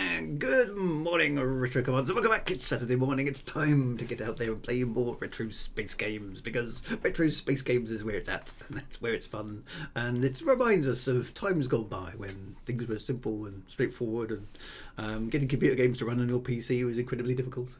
And good morning, Retro Commands. Welcome back. It's Saturday morning. It's time to get out there and play more retro space games, because retro space games is where it's at, and that's where it's fun. And it reminds us of times gone by when things were simple and straightforward, and getting computer games to run on your PC was incredibly difficult.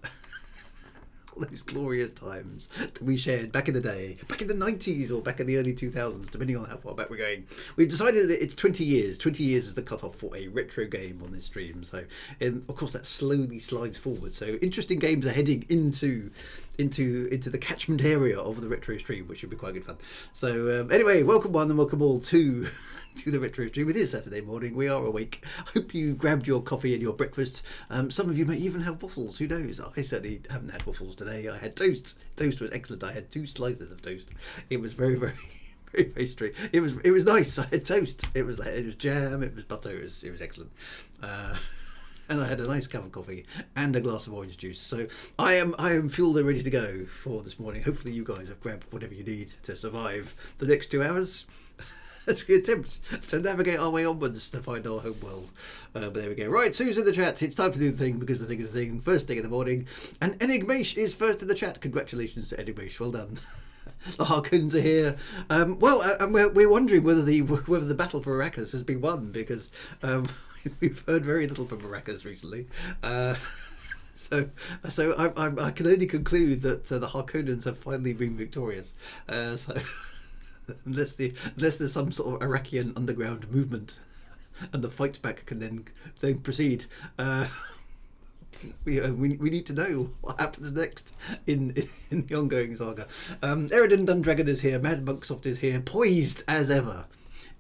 All those glorious times that we shared back in the day, back in the 90s or back in the early 2000s, depending on how far back we're going. We've decided that it's 20 years. 20 years is the cutoff for a retro game on this stream. So, of course, that slowly slides forward. So, interesting games are heading into the catchment area of the retro stream, which should be quite good fun. So, anyway, welcome one and welcome all to the retro stream. It is Saturday morning. We are awake. Hope you grabbed your coffee and your breakfast. Some of you may even have waffles. Who knows? I certainly haven't had waffles today. I had toast. Toast was excellent. I had 2 slices of toast. It was very, very, very, very straight. It was nice. I had toast. It was jam. It was butter. It was excellent. And I had a nice cup of coffee and a glass of orange juice. So I am fueled and ready to go for this morning. Hopefully you guys have grabbed whatever you need to survive the next 2 hours. As we attempt to navigate our way onwards to find our home world. But there we go. Right, who's in the chat? It's time to do the thing, because the thing is the thing. First thing in the morning. And Enigmash is first in the chat. Congratulations to Enigmash. Well done. The Harkoons are here. We're wondering whether the battle for Arrakis has been won, because we've heard very little from Arrakis recently. So I can only conclude that the Harkoonans have finally been victorious. Unless there's some sort of Iraqian underground movement, and the fight back can then proceed. We need to know what happens next in the ongoing saga. Eridan Dundragon is here. Mad Monksoft is here, poised as ever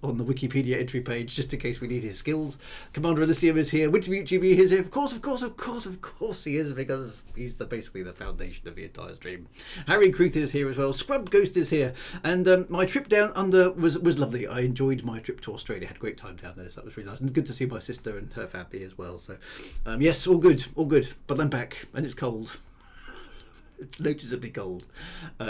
on the Wikipedia entry page, just in case we need his skills. Commander Elysium is here. Wintermute GB is here. Of course he is, because he's basically the foundation of the entire stream. Harry Kruth is here as well. Scrub Ghost is here. And my trip down under was lovely. I enjoyed my trip to Australia. Had a great time down there, so that was really nice. And good to see my sister and her family as well. So yes, all good. But I'm back, and it's cold. It's noticeably cold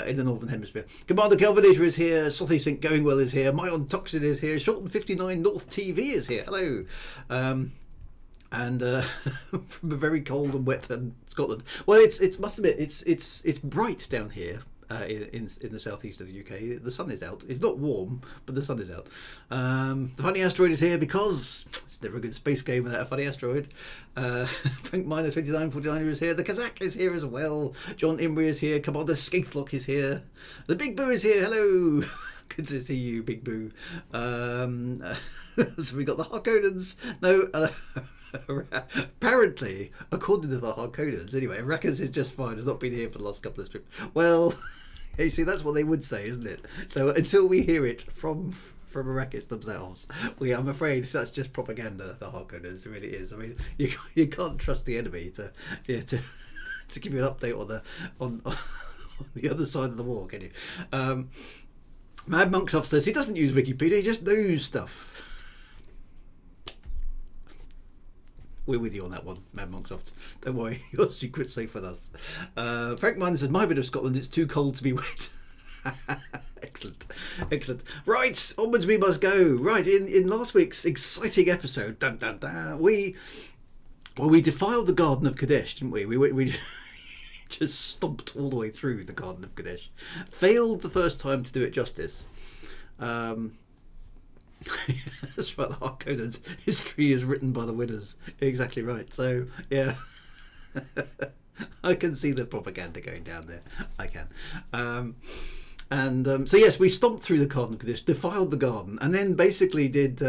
in the Northern Hemisphere. Commander Kelvinator is here. Sothy Sync Going Well is here. Myon Toxin is here. Shorten59 North TV is here. Hello. And from a very cold and wet Scotland. Well, it's must admit it's bright down here. in the southeast of the UK. The sun is out. It's not warm, but the sun is out. The funny asteroid is here because it's never a good space game without a funny asteroid. Frank Miner 2949 is here. The Kazakh is here as well. John Imbri is here. Commander Skaithlock is here. The Big Boo is here. Hello. Good to see you, Big Boo. So we got the Harkonnens. No. Apparently, according to the Harkonnens, anyway, Arrakis is just fine. Has not been here for the last couple of strips. Well, you see, that's what they would say, isn't it? So until we hear it from Arrakis themselves, I'm afraid that's just propaganda. The Harkonnens, it really is. I mean, you can't trust the enemy to give you an update on the other side of the war, can you? Mad Monksoft says he doesn't use Wikipedia; he just knows stuff. We're with you on that one, Mad Monksoft. Don't worry, your secret's safe with us. Frank Miner says, my bit of Scotland, it's too cold to be wet. Excellent, excellent. Right, onwards we must go. Right, in last week's exciting episode, dun, dun, dun, we defiled the Garden of Kadesh, didn't we? We just stomped all the way through the Garden of Kadesh. Failed the first time to do it justice. That's right, the Harkonnens. History is written by the winners. Exactly right. So, yeah. I can see the propaganda going down there. I can. So, yes, we stomped through the Garden of Kadesh, defiled the garden, and then basically did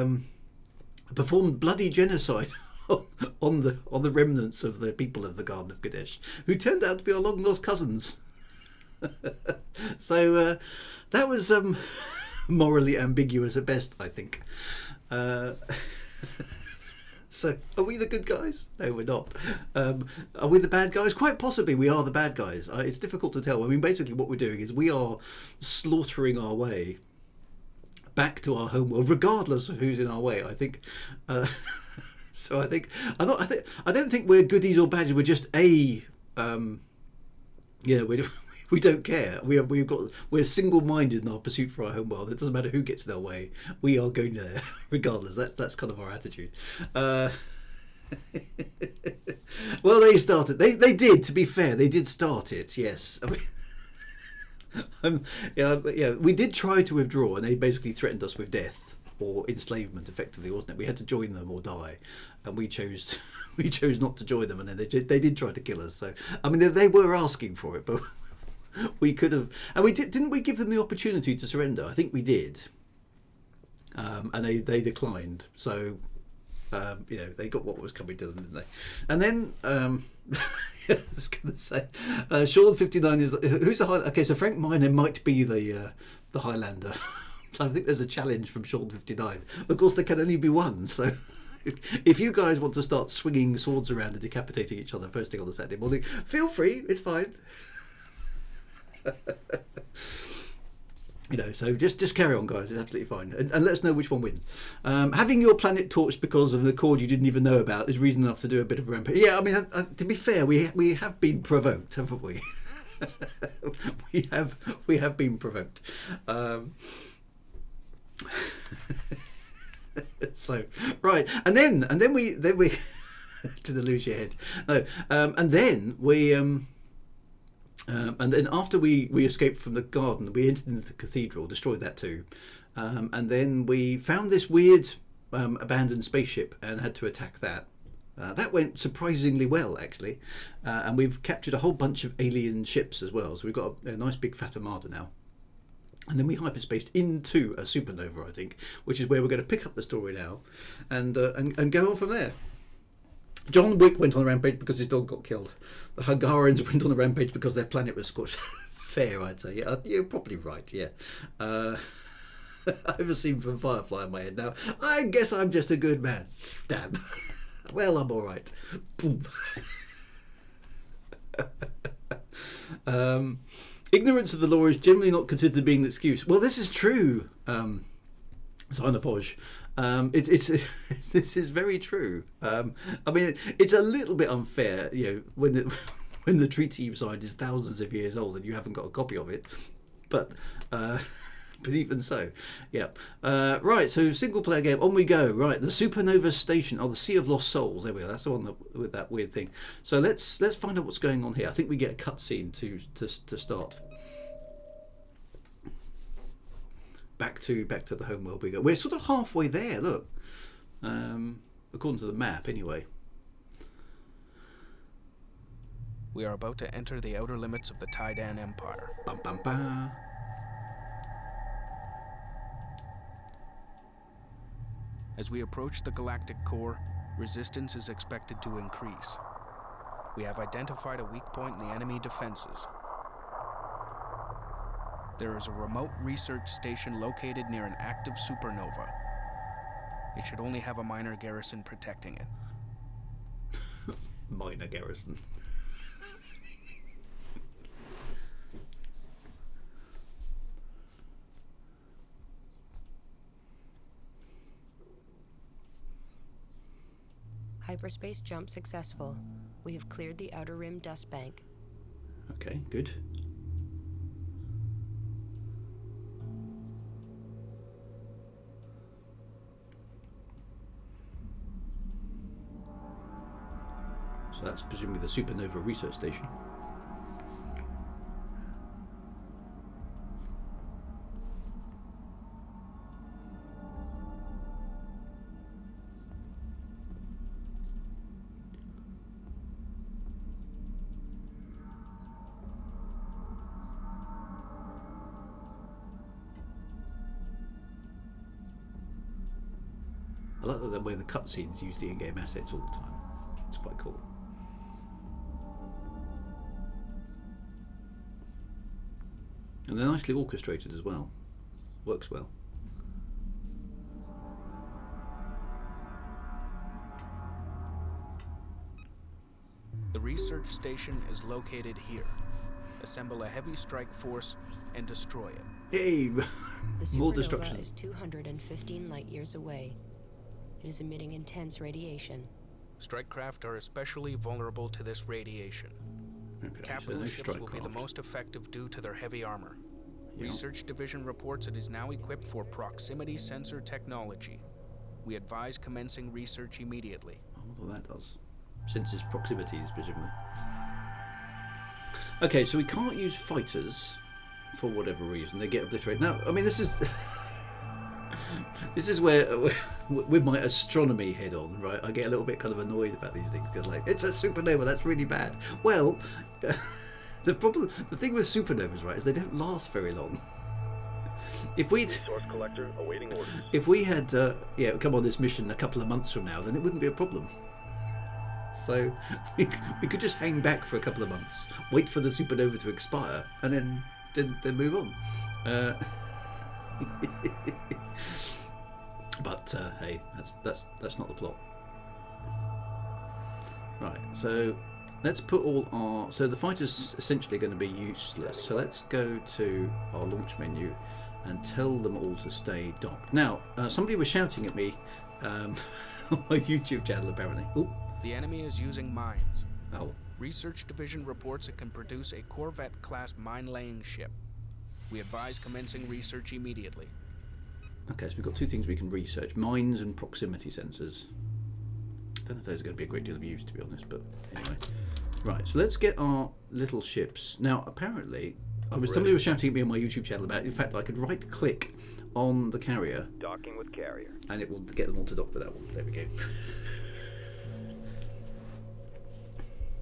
performed bloody genocide on the remnants of the people of the Garden of Kadesh, who turned out to be our long-lost cousins. So, that was... morally ambiguous at best, I think. So, are we the good guys? No, we're not. Are we the bad guys? Quite possibly we are the bad guys. It's difficult to tell. I mean, basically what we're doing is we are slaughtering our way back to our homeworld, regardless of who's in our way, I think. So I don't think we're goodies or baddies. We're just we don't care. We're single-minded in our pursuit for our homeworld. It doesn't matter who gets in our way. We are going there, regardless. That's kind of our attitude. Well, they started. They did. To be fair, they did start it. Yes. I mean, we did try to withdraw, and they basically threatened us with death or enslavement, effectively, wasn't it? We had to join them or die, and we chose not to join them, and then they did try to kill us. So I mean, they were asking for it, but. We could have, and we didn't we give them the opportunity to surrender? I think we did, and they declined. So, they got what was coming to them, didn't they? And then, I was going to say, Sean 59 is who's the Highlander? Okay, so Frank Miner might be the Highlander. So I think there's a challenge from Sean 59. Of course, there can only be one. So. If you guys want to start swinging swords around and decapitating each other first thing on the Saturday morning, feel free. It's fine. So just carry on, guys. It's absolutely fine, and let us know which one wins. Having your planet torched because of an accord you didn't even know about is reason enough to do a bit of a rampage. Yeah, I mean, to be fair, we have been provoked, haven't we? we have been provoked. So right, and then we to lose your head. No, and then we. And then after we escaped from the garden, we entered into the cathedral, destroyed that too. And then we found this weird abandoned spaceship and had to attack that. That went surprisingly well, actually. And we've captured a whole bunch of alien ships as well. So we've got a nice big fat armada now. And then we hyperspaced into a supernova, I think, which is where we're going to pick up the story now and go on from there. John Wick went on a rampage because his dog got killed. The Hungarians went on a rampage because their planet was scorched. Fair, I'd say. Yeah, you're probably right, yeah. I have a scene from Firefly in my head now. I guess I'm just a good man. Stab. Well, I'm all right. Boom. Ignorance of the law is generally not considered being an excuse. Well, this is true, Xynophage. This is very true. I mean, it's a little bit unfair, when the treaty you signed is thousands of years old and you haven't got a copy of it. But even so, yeah. Right, so single player game, on we go. Right, the Supernova Station, the Sea of Lost Souls. There we go. That's the one with that weird thing. So let's find out what's going on here. I think we get a cutscene to start. back to the homeworld we go. We're sort of halfway there. Look, according to the map, anyway. We are about to enter the outer limits of the Taiidan Empire. Bum, bum, bum. As we approach the galactic core, resistance is expected to increase. We have identified a weak point in the enemy defenses. There is a remote research station located near an active supernova. It should only have a minor garrison protecting it. Minor garrison. Hyperspace jump successful. We have cleared the outer rim dust bank. Okay, good. So that's presumably the Supernova research station. I like that the way the cutscenes use the in-game assets all the time. It's quite cool. And they're nicely orchestrated as well. Works well. The research station is located here. Assemble a heavy strike force and destroy it. Yay! The More supernova destruction. is 215 light years away. It is emitting intense radiation. Strike craft are especially vulnerable to this radiation. Okay, Capital no ships strike will be the craft. most effective due to their heavy armor. Yeah. Research Division reports it is now equipped for proximity sensor technology. We advise commencing research immediately. I wonder what that does. Senses proximities, presumably. Okay, so we can't use fighters for whatever reason. They get obliterated. Now, I mean, this is this is where with my astronomy head on, right? I get a little bit kind of annoyed about these things because, like, it's a supernova. That's really bad. Well, the thing with supernovas, right, is they don't last very long. If we Source collector awaiting orders. if we had come on this mission a couple of months from now, then it wouldn't be a problem. So we could just hang back for a couple of months, wait for the supernova to expire, and then move on. But hey, that's not the plot. Right, so let's put all our... So the fighter's essentially going to be useless. So let's go to our launch menu and tell them all to stay docked. Now, somebody was shouting at me on my YouTube channel, apparently. Ooh. The enemy is using mines. Oh. Research Division reports it can produce a Corvette-class mine-laying ship. We advise commencing research immediately. Okay, so we've got two things we can research. Mines and proximity sensors. I don't know if there's going to be a great deal of use, to be honest, but anyway. Right, so let's get our little ships. Now, apparently, somebody was shouting at me on my YouTube channel about, in fact, I could right-click on the carrier. Docking with carrier. And it will get them all to dock with that one. There we go.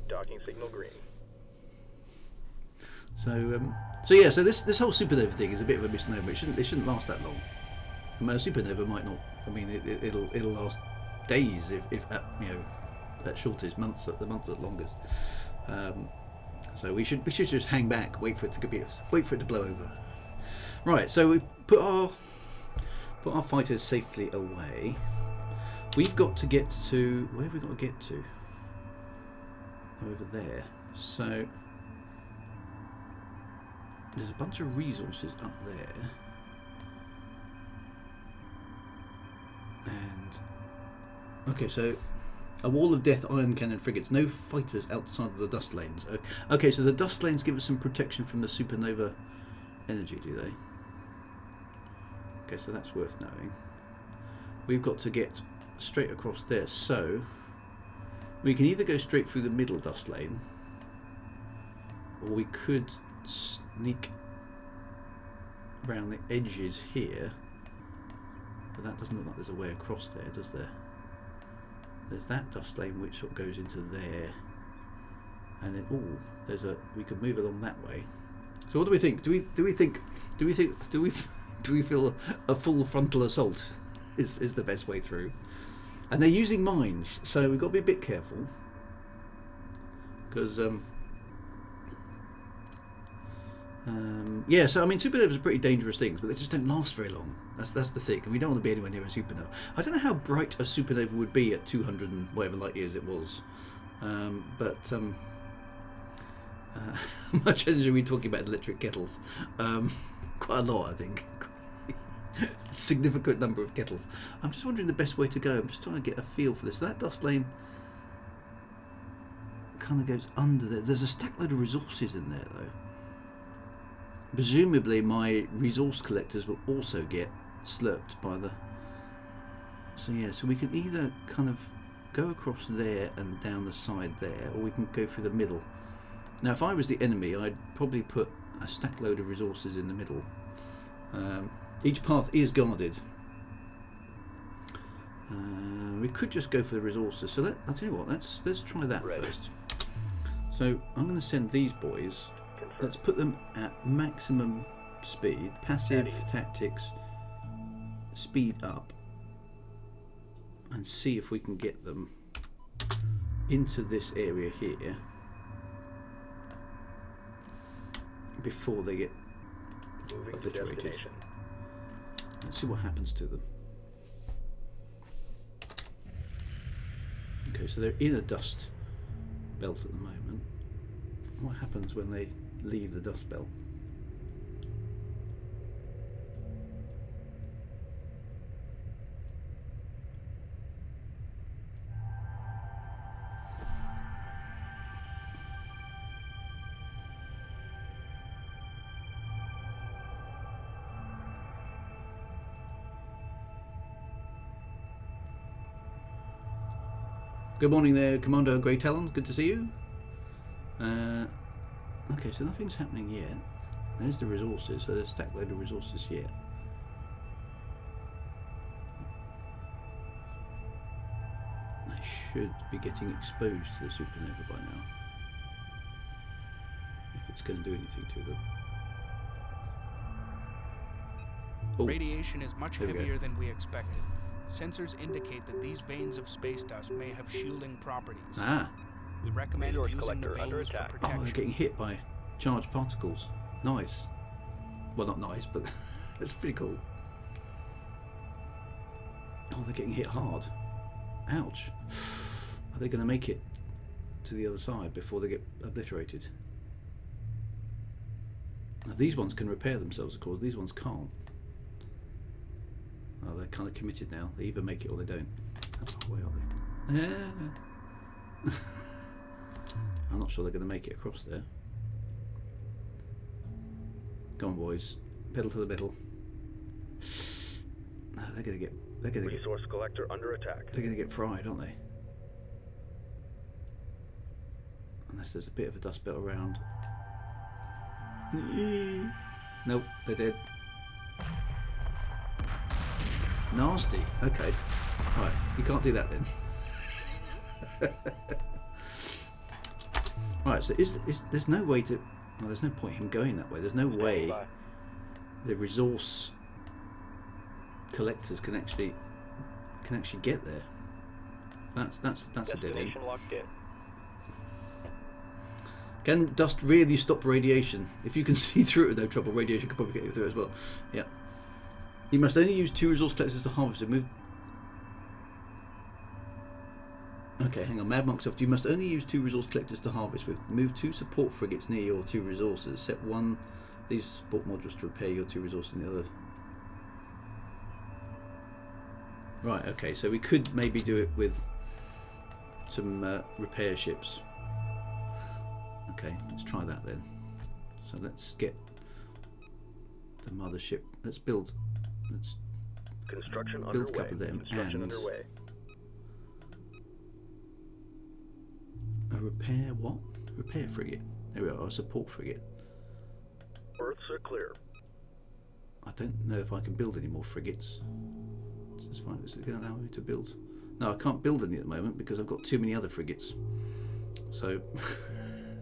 Docking signal green. So yeah, so this whole supernova thing is a bit of a misnomer. It shouldn't last that long. I mean, a supernova might not. I mean, it'll last days if at at shortest, months at longest. So we should just hang back, wait for it to blow over. Right. So we put our fighters safely away. We've got to get to where have we got to get to? Over there. So there's a bunch of resources up there, and okay, so a wall of death iron cannon frigates, no fighters outside of the dust lanes. Okay, so the dust lanes give us some protection from the supernova energy, do they? Okay, so that's worth knowing. We've got to get straight across there, so we can either go straight through the middle dust lane, or we could sneak around the edges here, but that doesn't look like there's a way across there, does there? There's that dust lane which sort of goes into there, and then we could move along that way. So what do we think? Do we feel a full frontal assault is the best way through? And they're using mines, so we've got to be a bit careful because yeah. So I mean, supernovas are pretty dangerous things, but they just don't last very long. That's the thing, and we don't want to be anywhere near a supernova. I don't know how bright a supernova would be at 200 and whatever light years it was, but how much energy are we talking about in electric kettles? Quite a lot, I think. Significant number of kettles. I'm just wondering the best way to go. I'm just trying to get a feel for this. That dust lane kind of goes under there. There's a stack load of resources in there, though. Presumably my resource collectors will also get slurped by the... So yeah, so we can either kind of go across there and down the side there, or we can go through the middle. Now if I was the enemy, I'd probably put a stack load of resources in the middle. Each path is guarded. We could just go for the resources. So I'll tell you what, let's try that first. So I'm going to send these boys. Let's put them at maximum speed. Passive tactics. Speed up. And see if we can get them into this area here before they get obliterated. Let's see what happens to them. Okay, so they're in a dust belt at the moment. What happens when they leave the dust belt? Good morning there, Commander Grey Talons. Good to see you. Okay, so nothing's happening yet. There's the resources, so there's a stack load of resources here. I should be getting exposed to the supernova by now, if it's going to do anything to them. Oh, Radiation is much heavier than we expected. Sensors indicate that these veins of space dust may have shielding properties. Ah. We recommend Resource using the collector under veins for attack. protection. Oh, they're getting hit by charged particles. Nice. Well, not nice, but it's pretty cool. Oh, they're getting hit hard. Ouch. Are they going to make it to the other side before they get obliterated? Now, these ones can repair themselves, of course. These ones can't. Oh, they're kind of committed now. They either make it or they don't. Oh, where are they? Yeah. I'm not sure they're going to make it across there. Go on, boys. Pedal to the middle. No, they're going to get. They're going to get. Resource collector under attack. They're going to get fried, aren't they? Unless there's a bit of a dust belt around. Nope, they're dead. Nasty. Okay. Right, you can't do that then. Right, so there's no way to... Well, there's no point in him going that way. There's no way the resource collectors can actually get there. That's a dead end. Locked in. Can dust really stop radiation? If you can see through it with no trouble, radiation could probably get you through it as well. Yeah. You must only use 2 resource collectors to harvest it. Move. Okay, hang on. Mad Monk Soft. You must only use 2 resource collectors to harvest with. Move 2 support frigates near your 2 resources. Set 1 these support modules to repair your 2 resources in the other. Right. Okay. So we could maybe do it with some repair ships. Okay. Let's try that then. So let's get the mothership. Let's build. Let's Construction build underway. a couple of them Construction and underway. a repair what? Repair frigate. There we are. A support frigate. Earths are clear. don't know if I can build any more frigates. Just fine. Is it going to allow me to build? No, I can't build any at the moment because I've got too many other frigates. So,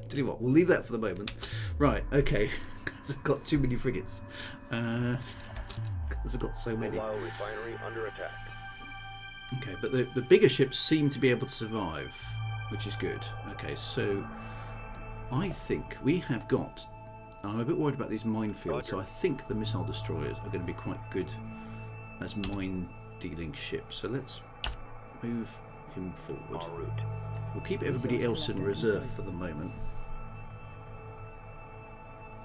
tell you what, we'll leave that for the moment. Right, okay. I've got too many frigates. Because I've got so many. Mobile refinery under attack. Okay, but the bigger ships seem to be able to survive, which is good. Okay, so I think we have got... I'm a bit worried about these minefields, so I think the missile destroyers are going to be quite good as mine-dealing ships. So let's move him forward. En route. We'll keep everybody else in reserve for the moment.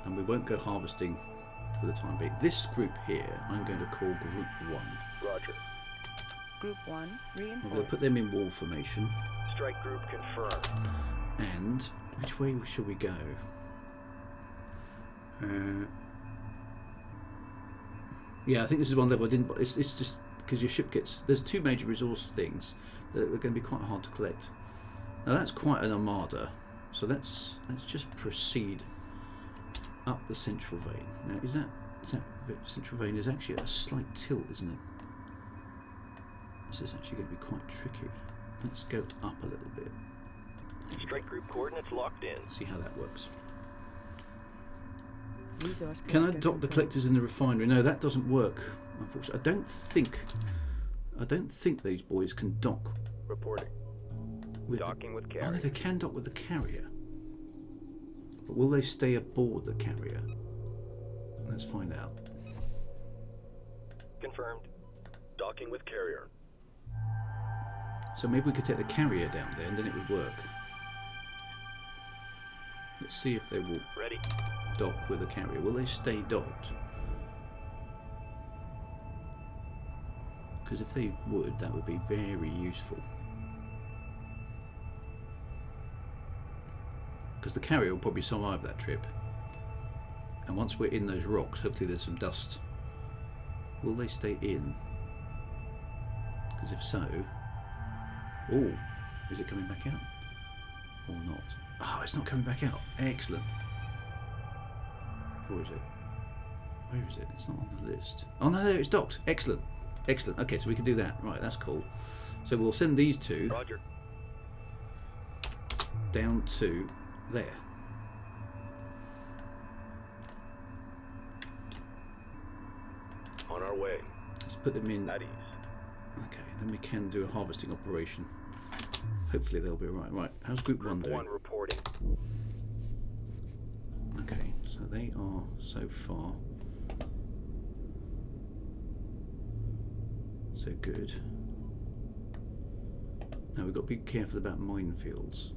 And we won't go harvesting for the time being. This group here, I'm going to call Group 1. Roger. Group 1 I'm going to reinforced. put them in wall formation. Strike group confirmed. And which way shall we go? Yeah, I think this is one level I didn't. It's just because your ship gets. There's two major resource things that are going to be quite hard to collect. Now that's quite an armada. So let's just proceed up the central vein. Now is that central vein is actually at a slight tilt, isn't it? This is actually going to be quite tricky. Let's go up a little bit. Strike group coordinates locked in. See how that works. Resource Can I collector dock the confirmed. collectors in the refinery? No, that doesn't work. Unfortunately, I don't think these boys can dock Reporting. with. Docking with Oh, carrier. no, they can dock with the carrier. But will they stay aboard the carrier? Let's find out. Confirmed. Docking with carrier. So maybe we could take the carrier down there, and then it would work. Let's see if they will Ready. dock with the carrier. Will they stay docked? Because if they would, that would be very useful. Because the carrier will probably survive that trip. And once we're in those rocks, hopefully there's some dust. Will they stay in? Because if so... Oh, is it coming back out? Or not? Oh, it's not coming back out. Excellent. Or is it? Where is it? It's not on the list. Oh no, it's docked. Excellent. Excellent. Okay, so we can do that. Right, that's cool. So we'll send these two Roger. down to there. On our way. Let's put them in. At ease. Okay, then we can do a harvesting operation. Hopefully they'll be alright. Right, how's Group 1 Group doing? 1 reporting. Okay, so they are so far so good. Now we've got to be careful about minefields.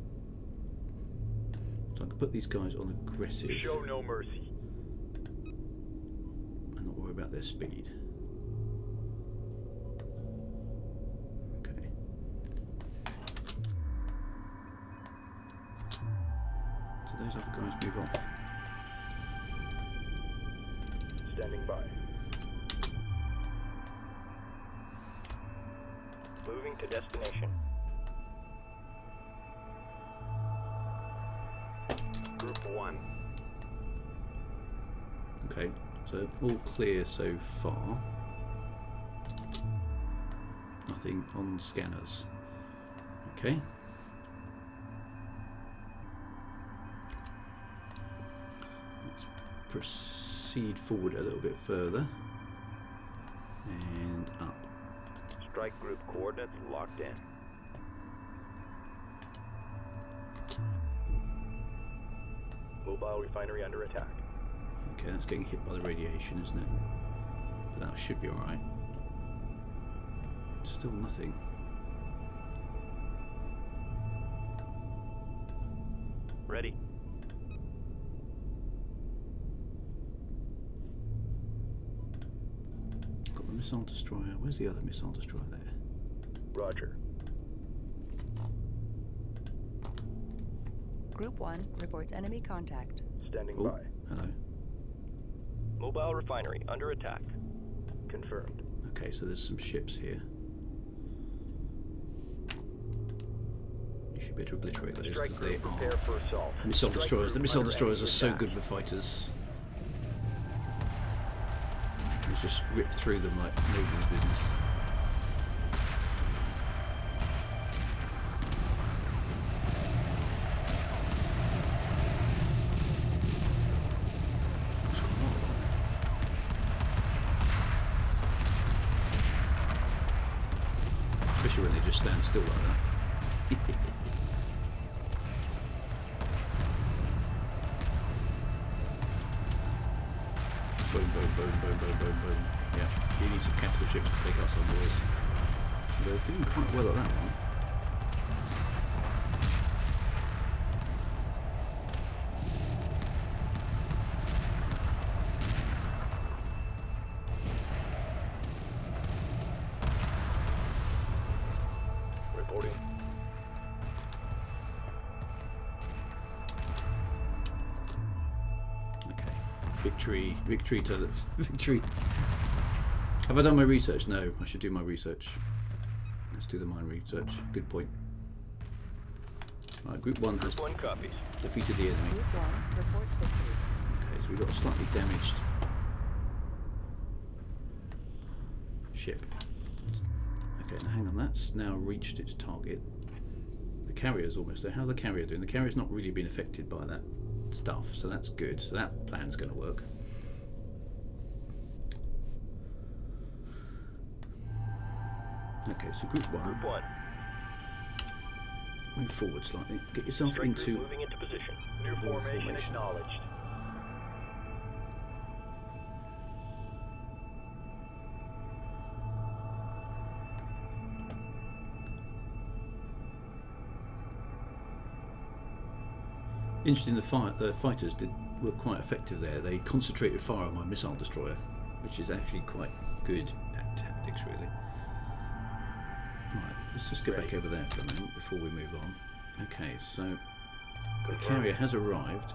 So I can put these guys on aggressive Show no mercy. and not worry about their speed. Okay. So those other guys move off. Standing by. Moving to destination. Group 1. Okay, so all clear so far. Nothing on scanners. Okay. Let's proceed forward a little bit further. And up. Strike group coordinates locked in. Mobile refinery under attack. Okay, that's getting hit by the radiation, isn't it? But that should be alright. Still nothing. Ready. Got the missile destroyer. Where's the other missile destroyer there? Roger. Group 1 reports enemy contact. Standing Oh, by. hello. Mobile refinery under attack. Confirmed. Okay, so there's some ships here. You should be able to obliterate those Strike because they group are prepare for assault. missile destroyers. The missile Strike group destroyers are so under good with fighters. mines just rip through them like nobody's business. Especially when they just stand still like that. Boom, boom, boom, boom, boom, boom, boom. Yeah, you need some capital ships to take out some boys. They're doing quite well at that one. Reporting. Okay. Victory to the victory. Have I done my research? No, I should do my research. Let's do the mine research. Good point. Right, Group 1 has Group 1 copies. defeated the enemy. Group 1 reports victory. Okay, so we've got a slightly damaged ship. Okay, now hang on, that's now reached its target. The carrier's almost there. How's the carrier doing? The carrier's not really been affected by that stuff, so that's good. So that plan's going to work. Okay, so Group 1. Group 1. Move forward slightly. Get yourself Strike group into moving into position. New ball formation acknowledged. Interesting, the fighters were quite effective there. They concentrated fire on my missile destroyer, which is actually quite good tactics, really. Right, let's just get back over there for a moment before we move on. Okay, so the carrier has arrived.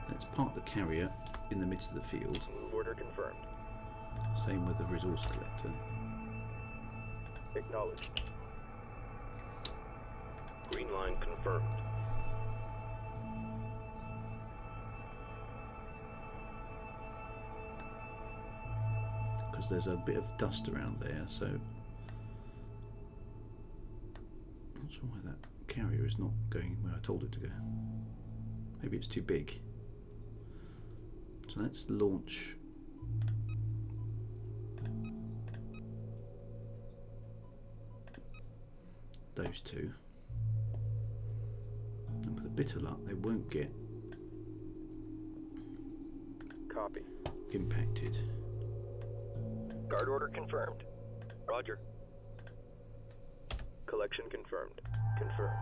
Let's park the carrier in the midst of the field. Move order confirmed. Same with the resource collector. Acknowledged. Green line confirmed. Because there's a bit of dust around there, so not sure why that carrier is not going where I told it to go. Maybe it's too big. So let's launch those two. And with a bit of luck, they won't get Copy. impacted. Guard order confirmed. Roger. Collection confirmed. Confirmed.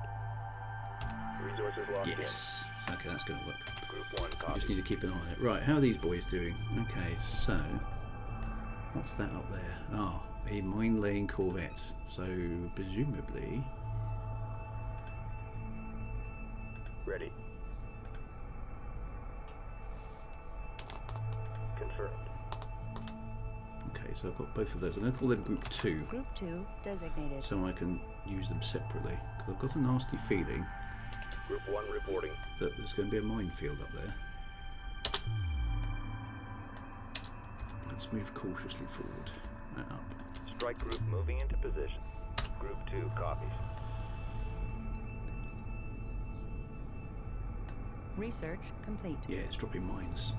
Resources locked Yes. Okay, that's going to work. in. Group 1 We copy. just need to keep an eye on it. Right, how are these boys doing? Okay, so what's that up there? Ah, a mine-laying corvette. So presumably, Ready. Confirmed. okay, so I've got both of those. I'm going to call them Group 2, Group 2 designated. so I can use them separately. Because I've got a nasty feeling Group 1 reporting. that there's going to be a minefield up there. Let's move cautiously forward and up. Strike group moving into position. Group 2 copies. Research complete. Yeah, it's dropping mines.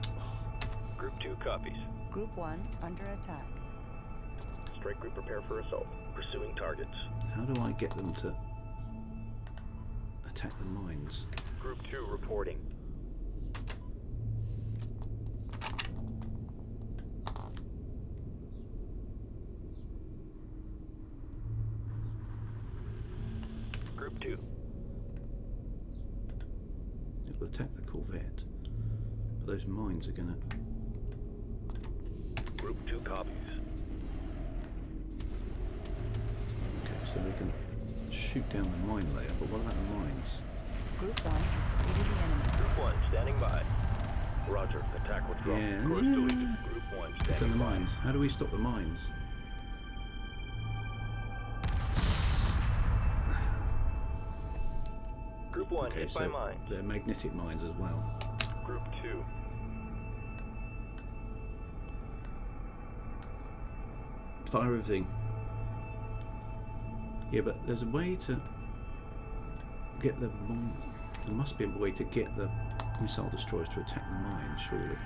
Group 2 copies. Group 1 under attack. Strike group prepare for assault. Pursuing targets. How do I get them to attack the mines? Group 2 reporting. Group 2. It'll attack the corvette, but those mines are going to... Group 2 copies. Okay, so they can shoot down the mine layer, but what about the mines? Group 1 has defeated the enemy. Group 1 standing by. Roger. Attack withdrawn. Yeah. Course deleted. Group 1 Stop the standing by. mines. How do we stop the mines? Group 1 Okay, hit so by mine. they're magnetic mines as well. Group 2. Fire everything. Yeah, but there's a way to get the mine. There must be a way to get the missile destroyers to attack the mine, surely.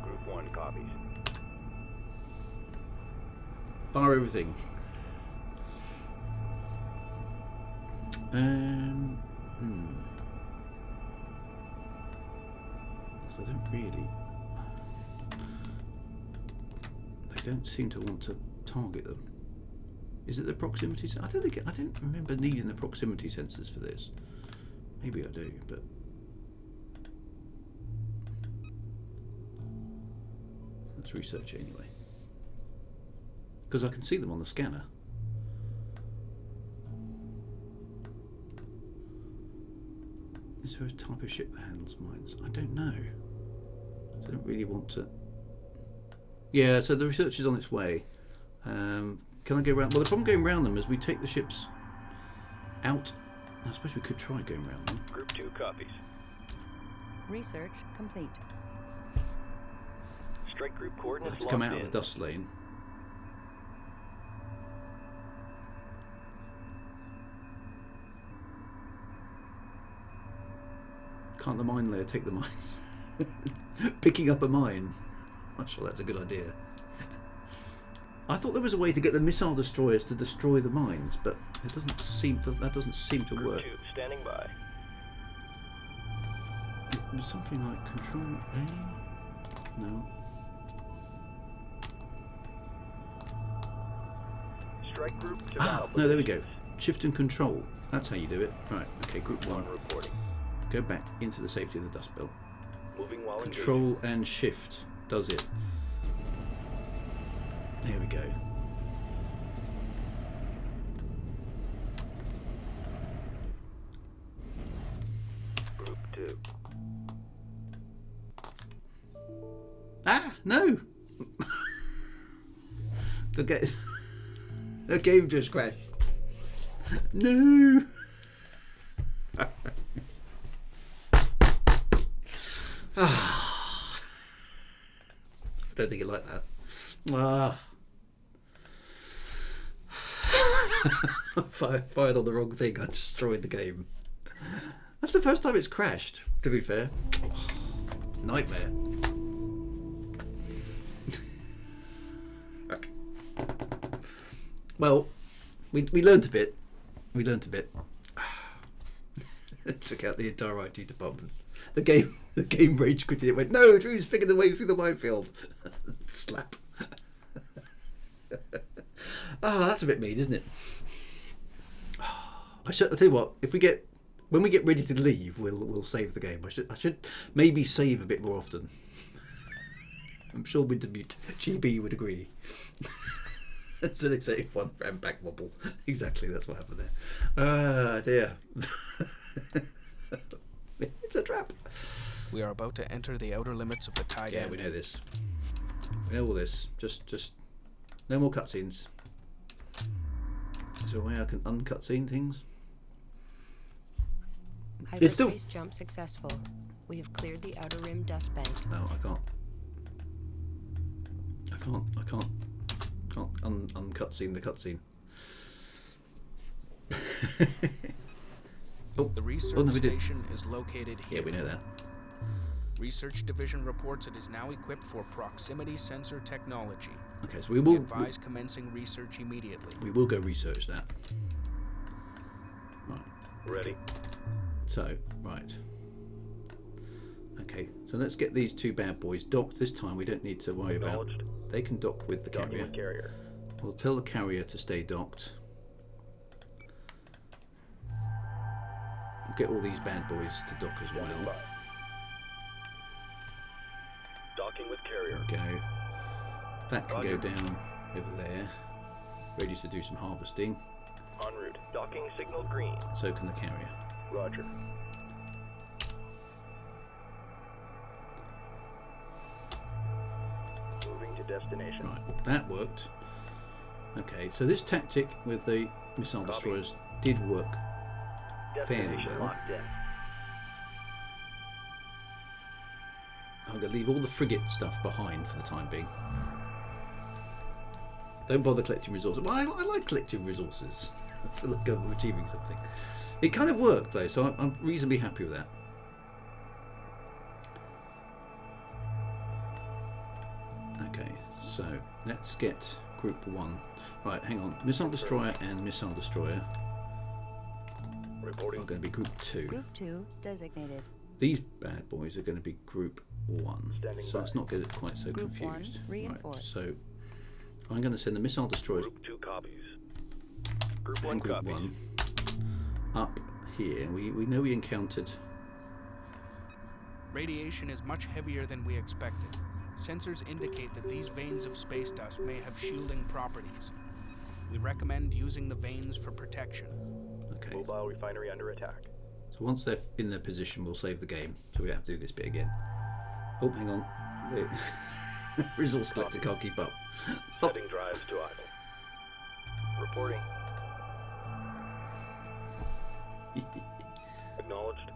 Group 1 copies. Fire everything. So I don't really. They don't seem to want to target them. Is it the proximity? I don't think. I don't remember needing the proximity sensors for this. Maybe I do, but. Let's research it anyway. Because I can see them on the scanner. Is there a type of ship that handles mines? I don't know. I don't really want to. Yeah, so the research is on its way. Can I go around? Well, the problem going around them is we take the ships out. I suppose we could try going around them. Group 2 copies. Research complete. Strike group I coordinates have to come locked out in. of the dust lane. Can't the mine layer take the mines? Picking up a mine. I'm sure that's a good idea. I thought there was a way to get the missile destroyers to destroy the mines, but it doesn't seem to, that doesn't seem to Group work. 2 standing by. It was something like Control A? No. Strike group to Ah, battle no, there we go. positions. Shift and Control. That's how you do it. Right, okay, Group 1. Reporting. Go back into the safety of the dust belt. Moving while engaged. Control and Shift does it. There we go. Group 2. Ah, no! The game just crashed. No! I don't think you like that. Ah. Fired on the wrong thing. I destroyed the game. That's the first time it's crashed, to be fair. Nightmare. Well, we learnt a bit. We learnt a bit. Took out the entire IT department. The game rage quitted. It went, no, Drew's figured the way through the minefield. Slap. That's a bit mean, isn't it? I'll tell you what. When we get ready to leave, we'll save the game. I should maybe save a bit more often. I'm sure Wintermute GB would agree. So they say one ran back wobble. Exactly, that's what happened there. Ah, dear. It's a trap. We are about to enter the outer limits of the Taiidan. Yeah, we know this. We know all this. Just no more cutscenes. Is there a way I can uncutscene things? It's still- Hyperspace jump successful. We have cleared the outer rim dust bank. No, I can't. Can't uncutscene the cutscene. Oh, The research no, we did. station is located here. Yeah, we know that. Research Division reports it is now equipped for proximity sensor technology. Okay, so we We will advise commencing research immediately. we will go research that. Right. Ready. So, right. Okay, so let's get these two bad boys docked. This time we don't need to worry about. Acknowledged. They can dock with the Docking carrier. with carrier. We'll tell the carrier to stay docked. We'll get all these bad boys to dock as Standing well. by. Docking with carrier. There we go. That can Roger. go down over there. Ready to do some harvesting. En route. Docking signal green. So can the carrier. Roger. Moving to destination. Right, that worked. Okay, so this tactic with the missile destroyers did work fairly Destination well. locked in. I'm going to leave all the frigate stuff behind for the time being. Don't bother collecting resources. Well, I like collecting resources. I feel like I'm achieving something. It kind of worked though, so I'm reasonably happy with that. Okay, so let's get group 1. Right, hang on. Missile destroyer and missile destroyer are Reporting. going to be group 2. Group 2 designated. These bad boys are going to be group 1. Standing So by. let's not get it quite so Group one, confused. reinforced. Right, so I'm going to send the missile destroyers Group 2 copies. Group 1 and group copies. 1 up here. We know we encountered. Radiation is much heavier than we expected. Sensors indicate that these veins of space dust may have shielding properties. We recommend using the veins for protection. Okay. Mobile refinery under attack. So once they're in their position, we'll save the game. So we have to do this bit again. Oh, hang on. The resource collector can't keep up. Stop. Setting drives to idle. Reporting. Acknowledged.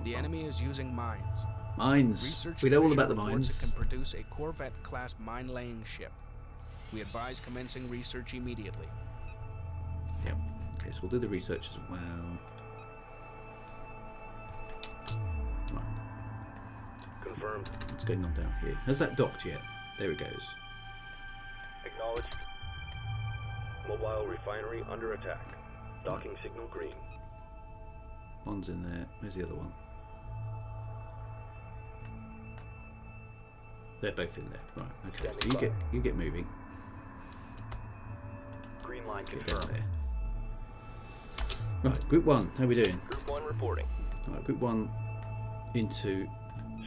The enemy is using mines. Mines. Research We know all Division about the reports mines. It can produce a Corvette-class mine-laying ship. We advise commencing research immediately. Yep. Okay, so we'll do the research as well. Right. Confirmed. What's going on down here? Has that docked yet? There it goes. Acknowledged. Mobile refinery under attack. Docking signal green. One's in there. Where's the other one? They're both in there. Right. Okay. So Standing you get moving. Green line Get down confirmed. there. Right. Group 1. How are we doing? Group 1 reporting. Right. Group 1 into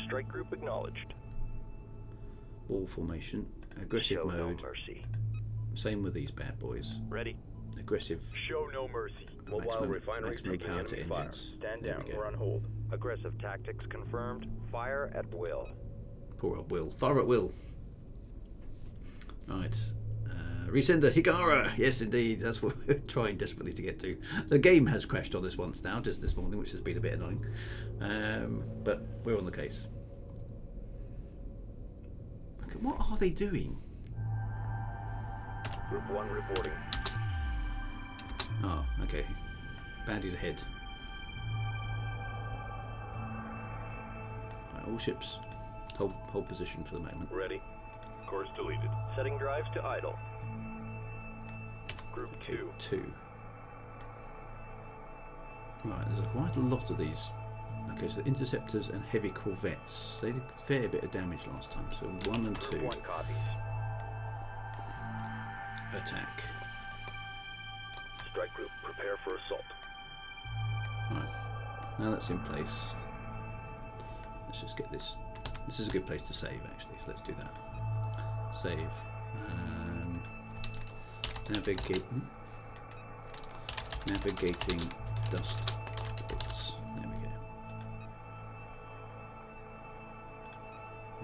Strike group acknowledged. wall formation. Aggressive Show no mode. mercy. Same with these bad boys. Ready. Aggressive. Show no mercy. Mobile Maximum- refinery maximum taking power enemy to fire. engines. Stand There down. we go. We're on hold. Aggressive tactics confirmed. Fire at will. Poor old Will. Fire at will. Right. Resender Higara. Yes, indeed. That's what we're trying desperately to get to. The game has crashed on us once now, just this morning, which has been a bit annoying. But we're on the case. Okay, what are they doing? Group 1 reporting. Oh, okay. Baddies ahead. Right, all ships hold position for the moment. Ready. Course deleted. Setting drives to idle. Group 2. 2. Right, there's quite a lot of these. Okay, so interceptors and heavy corvettes. They did a fair bit of damage last time. So 1 and 2 Group 1 copies. attack. Strike group prepare for assault. Right, now that's in place. Let's just get this. This is a good place to save actually, so let's do that. Save. Navigating dust bits. There we go.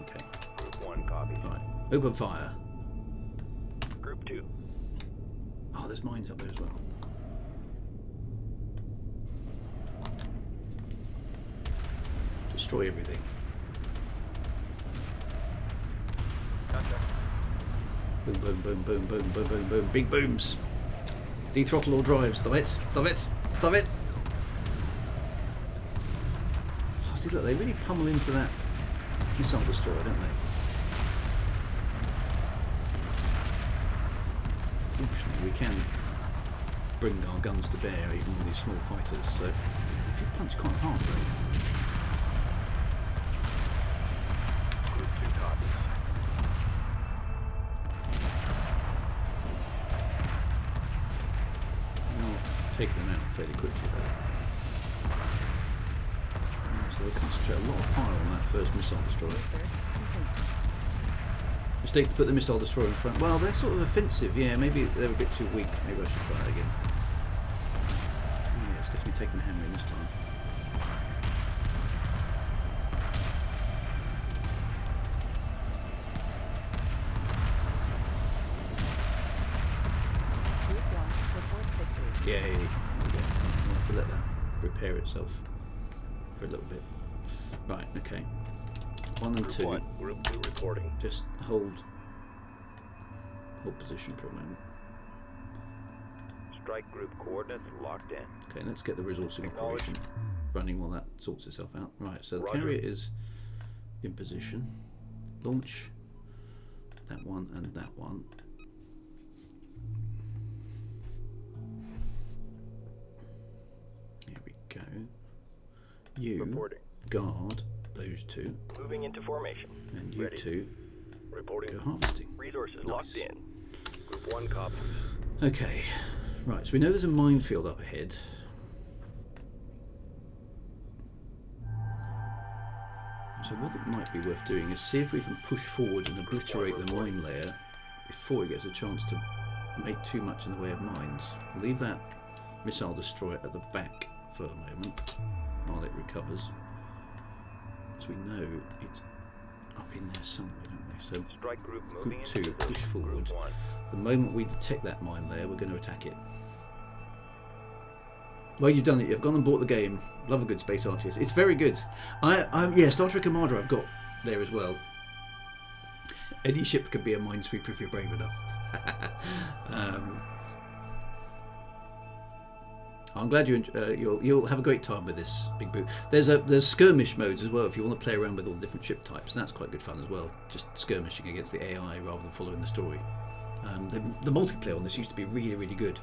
Okay. Group 1 copies. Right. Open fire. Group 2. Oh, there's mines up there as well. Destroy everything. Gotcha. Boom, boom, boom, boom, boom, boom, boom, boom. Big booms. Dethrottle all drives. Stop it. Stop it. Stop it. Oh, see, look, they really pummel into that missile destroyer, don't they? Fortunately, we can bring our guns to bear even with these small fighters, so they do punch quite hard, though. Group 2 copies. I'll take them out fairly quickly, though. Yeah, so they concentrate a lot of fire on that first missile destroyer. Research complete. Mistake to put the missile destroyer in front. Well, they're sort of offensive, yeah. Maybe they're a bit too weak. Maybe I should try that again. Yeah, it's definitely taking the hammering this time. Yay. Okay. I'll have to let that repair itself for a little bit. Right, okay. 1 and 2. Group 2 reporting. Just hold position for a moment. Strike group coordinates locked in. Okay, let's get the resourcing operation running while that sorts itself out. Right, so the Roger. carrier is in position. Launch that one and that one. Here we go. You Reporting. guard those two, Moving into formation. and you Ready. two Reporting. go harvesting. Resources Nice. locked in. Group 1 copies. Okay, right, so we know there's a minefield up ahead. So what it might be worth doing is see if we can push forward and obliterate the mine layer before it gets a chance to make too much in the way of mines. Leave that missile destroyer at the back for a moment while it recovers. So we know it's up in there somewhere, don't we? So Strike group moving Group into 2, push position. forward. Group 1. The moment we detect that mine layer, we're going to attack it. Well, you've done it. You've gone and bought the game. Love a good space RTS. It's very good. Yeah, Star Trek Armada I've got there as well. Any ship could be a minesweeper if you're brave enough. I'm glad you'll have a great time with this big boot. There's skirmish modes as well if you want to play around with all the different ship types, and that's quite good fun as well. Just skirmishing against the AI rather than following the story. The multiplayer on this used to be really, really good.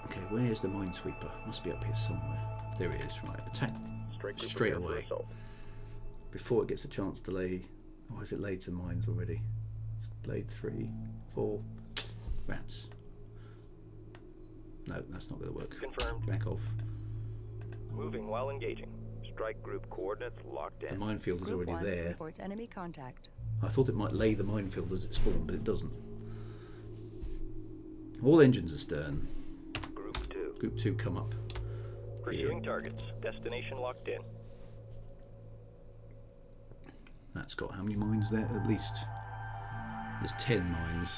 Okay, where's the minesweeper? Must be up here somewhere. There it is. Right, attack Strike group straight prepare for away assault. before it gets a chance to lay. Oh, has it laid some mines already? It's laid 3, 4 rats. No, that's not going to work. Confirmed. Back off. Moving while engaging. Strike group coordinates locked The in. minefield is Group already 1 there. reports enemy contact. I thought it might lay the minefield as it spawned, but it doesn't. All engines astern. Group 2. Group 2 come up. Pursuing targets. Destination locked in. That's got how many mines there? At least. There's 10 mines.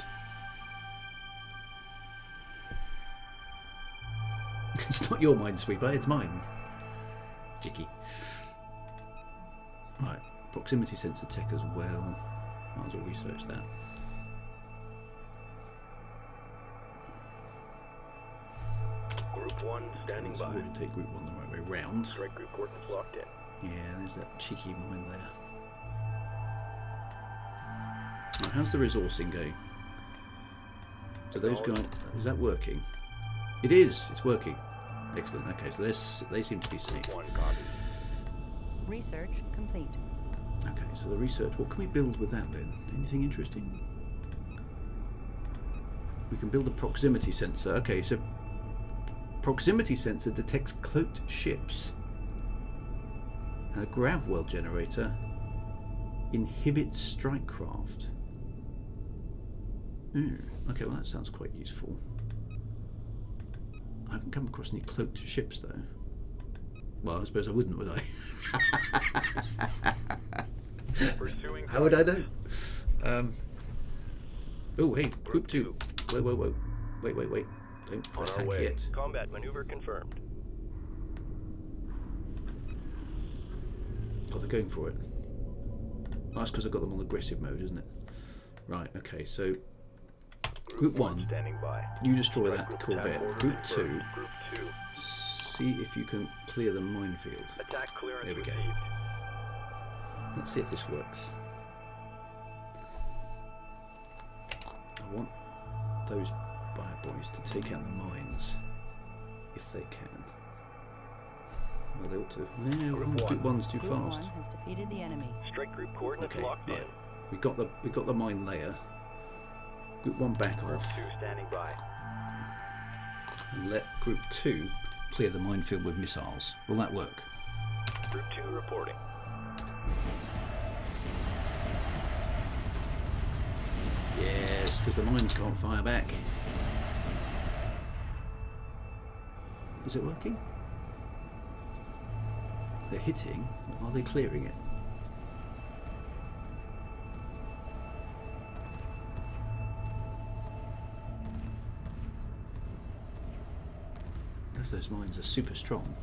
It's not your minesweeper, it's mine. Jicky. Right, proximity sensor tech as well. Might as well research that. Group 1 standing So by. we're going to take group 1 the right way round. Strike group coordinates locked in. Yeah, there's that cheeky mine there. Now, how's the resourcing going? So those guys, is that working? It is, it's working. Excellent, okay, so they seem to be safe. 1 copy. Research complete. Okay, so the research, what can we build with that then? Anything interesting? We can build a proximity sensor. Okay, so proximity sensor detects cloaked ships. And a grav well generator inhibits strike craft. Okay, well that sounds quite useful. I haven't come across any cloaked ships though. Well, I suppose I wouldn't, would I? Pursuing How would I know? Oh, hey, group 2. Whoa. Wait. Don't on our attack way. yet. Combat maneuver confirmed. Oh, they're going for it. Oh, that's because I've got them on aggressive mode, isn't it? Right, okay, so Group 1, standing by. you destroy Strike that group corvette. attack Group orders 2, confirmed. Group 2. see if you can clear the minefield. Attack clearance There we go. received. Let's see if this works. I want those bad boys to take out the mines, if they can. Well, they ought to. Yeah, Group 1's too Group fast. 1 has defeated the enemy. Strike group coordinates Okay, locked right. in. We got the mine layer. Group 1 back Group off 2 standing by. and let Group 2 clear the minefield with missiles. Will that work? Group 2 reporting. Yes, because the mines can't fire back. Is it working? They're hitting. Are they clearing it? if those mines are super strong.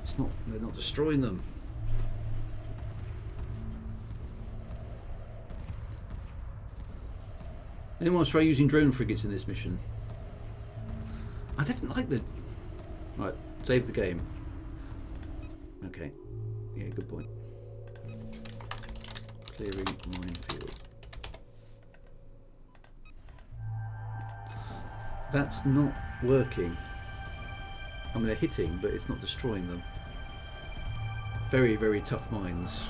It's not. They're not destroying them. Anyone else try using drone frigates in this mission? I didn't like the... Right, save the game. Okay. Yeah, good point. Clearing minefield. That's not working. I mean, they're hitting, but it's not destroying them. Very, very tough mines.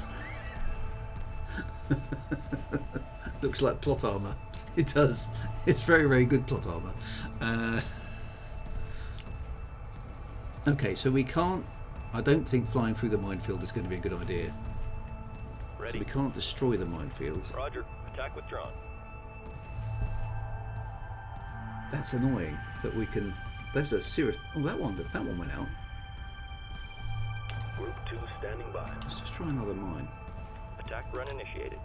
Looks like plot armor. It does. It's very, very good plot armor. Okay, so we can't... I don't think flying through the minefield is going to be a good idea. Ready. So we can't destroy the minefield. Roger. Attack withdrawn. That's annoying that we can... Those are serious... Oh, that one went out. Group 2 standing by. Let's just try another mine. Attack run initiated.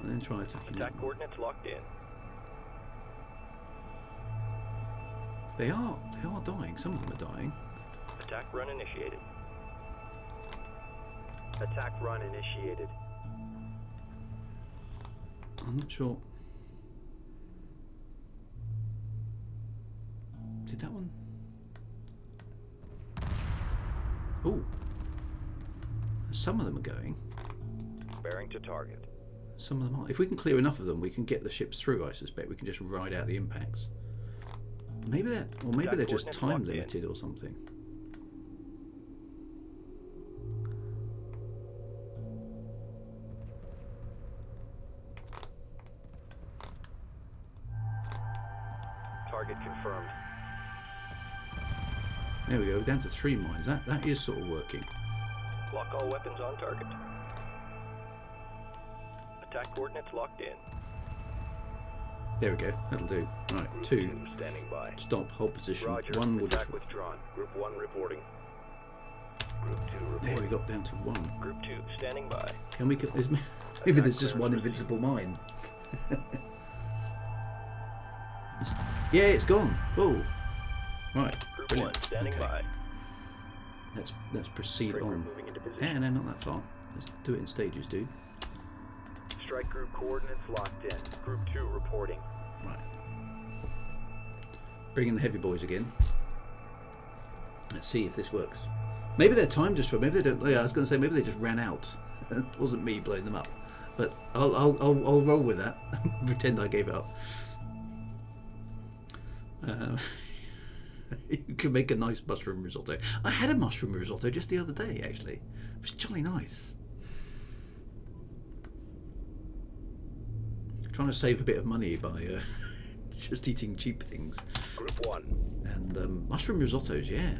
And then try attacking Attack that one. coordinates locked in. They are dying. Some of them are dying. Attack run initiated. Attack run initiated. I'm not sure. Did that one? Oh. Some of them are going. Bearing to target. Some of them are. If we can clear enough of them, we can get the ships through, I suspect. We can just ride out the impacts. Maybe that, or maybe they're just time limited or something. Target confirmed. There we go, down to 3 mines. That is sort of working. Lock all weapons on target. Attack coordinates locked in. There we go, that'll do. Right, Group 2. standing by. Stop, hold position. Roger. 1 will just... Attack withdrawn. Group 1 reporting. Group 2 reporting. There we got down to 1. Group 2 standing by. Can we... Maybe there's just one invincible mine. Yeah, it's gone. Oh, right. Group Brilliant. 1 standing Okay. by. Let's proceed Strike on. group moving into position. Yeah, no, not that far. Let's do it in stages, dude. Strike group coordinates locked in. Group 2 reporting. Right. Bring in the heavy boys again. Let's see if this works. Maybe they're time destroyed. Maybe they don't. Yeah, I was going to say maybe they just ran out. It wasn't me blowing them up, but I'll roll with that. Pretend I gave up. You can make a nice mushroom risotto. I had a mushroom risotto just the other day, actually. It was jolly nice. Trying to save a bit of money by just eating cheap things. Group 1. And mushroom risottos, yeah.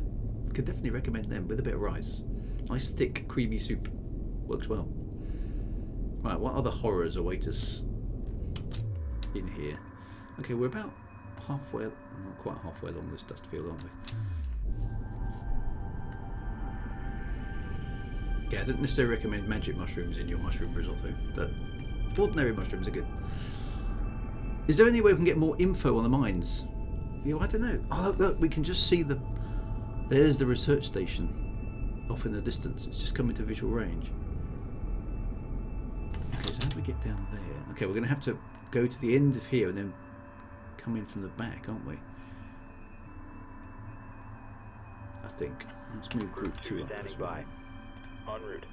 Could definitely recommend them with a bit of rice. Nice thick, creamy soup. Works well. Right, what other horrors await us in here? Okay, we're about halfway, not quite halfway along this dust field, aren't we? Yeah, I don't necessarily recommend magic mushrooms in your mushroom risotto, but ordinary mushrooms are good. Is there any way we can get more info on the mines? You know, I don't know. Oh, look, we can just see there's the research station off in the distance. It's just coming to visual range. Okay, so how do we get down there? Okay, we're going to have to go to the end of here and then come in from the back, aren't we? I think. Let's move group 2 up standing Oh, as well. by. En route.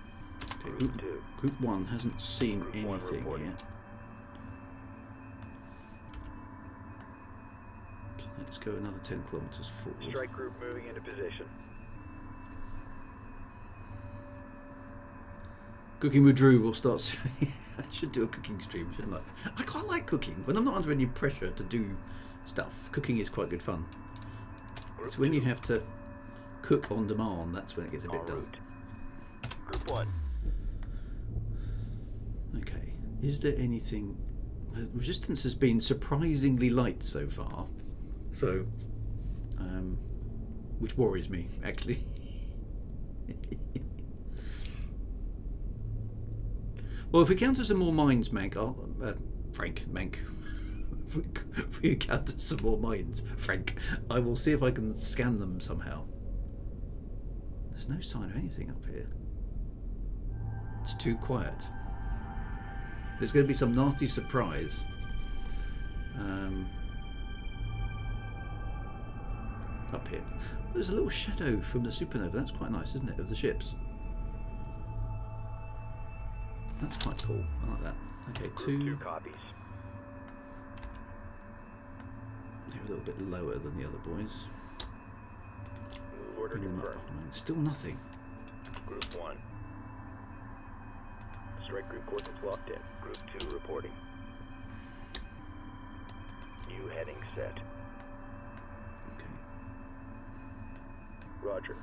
Okay, Group 2. Group 1 hasn't seen Group 1 anything reporting. yet. Let's go another 10 kilometers forward. Strike group moving into position. Cooking with Drew will start soon. I should do a cooking stream, shouldn't I? I quite like cooking. When I'm not under any pressure to do stuff, cooking is quite good fun. It's when you have to cook on demand, that's when it gets a bit En dull. route. Group 1. Okay, is there anything... Resistance has been surprisingly light so far. So, which worries me, actually. Well, if we counter some more mines, Mank, Frank, Mank. If we encounter some more mines, Frank, I will see if I can scan them somehow. There's no sign of anything up here. It's too quiet. There's going to be some nasty surprise. Up here. There's a little shadow from the supernova. That's quite nice, isn't it, of the ships? That's quite cool. I like that. Okay, Two copies. They're a little bit lower than the other boys. Move order Bring them up confirmed. behind. Still nothing. Group 1. Strike group coordinates locked in. Group 2 reporting. New heading set. Okay. Roger.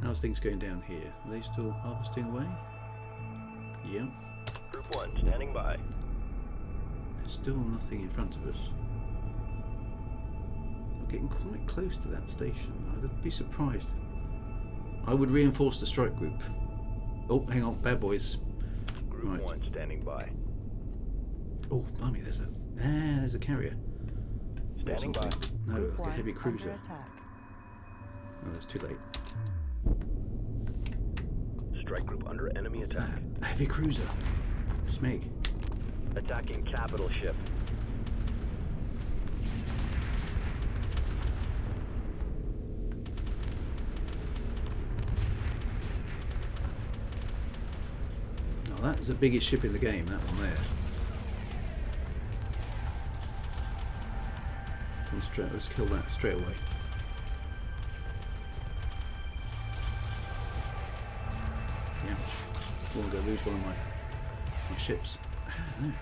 How's things going down here? Are they still harvesting away? Yeah. Group 1 standing by. There's still nothing in front of us. We're getting quite close to that station. I'd be surprised. I would reinforce the strike group. Oh, hang on, bad boys. Group Right. 1 standing by. Oh, blimey, there's a carrier. Standing by. No, Group like a 1 heavy under cruiser. attack. Oh, it's too late. Strike group under enemy What's attack. that? A heavy cruiser. Smeg. Attacking capital ship. Oh, that is the biggest ship in the game, that one there. Come straight, let's kill that straight away. Ouch. I'm going to lose one of my ships. No.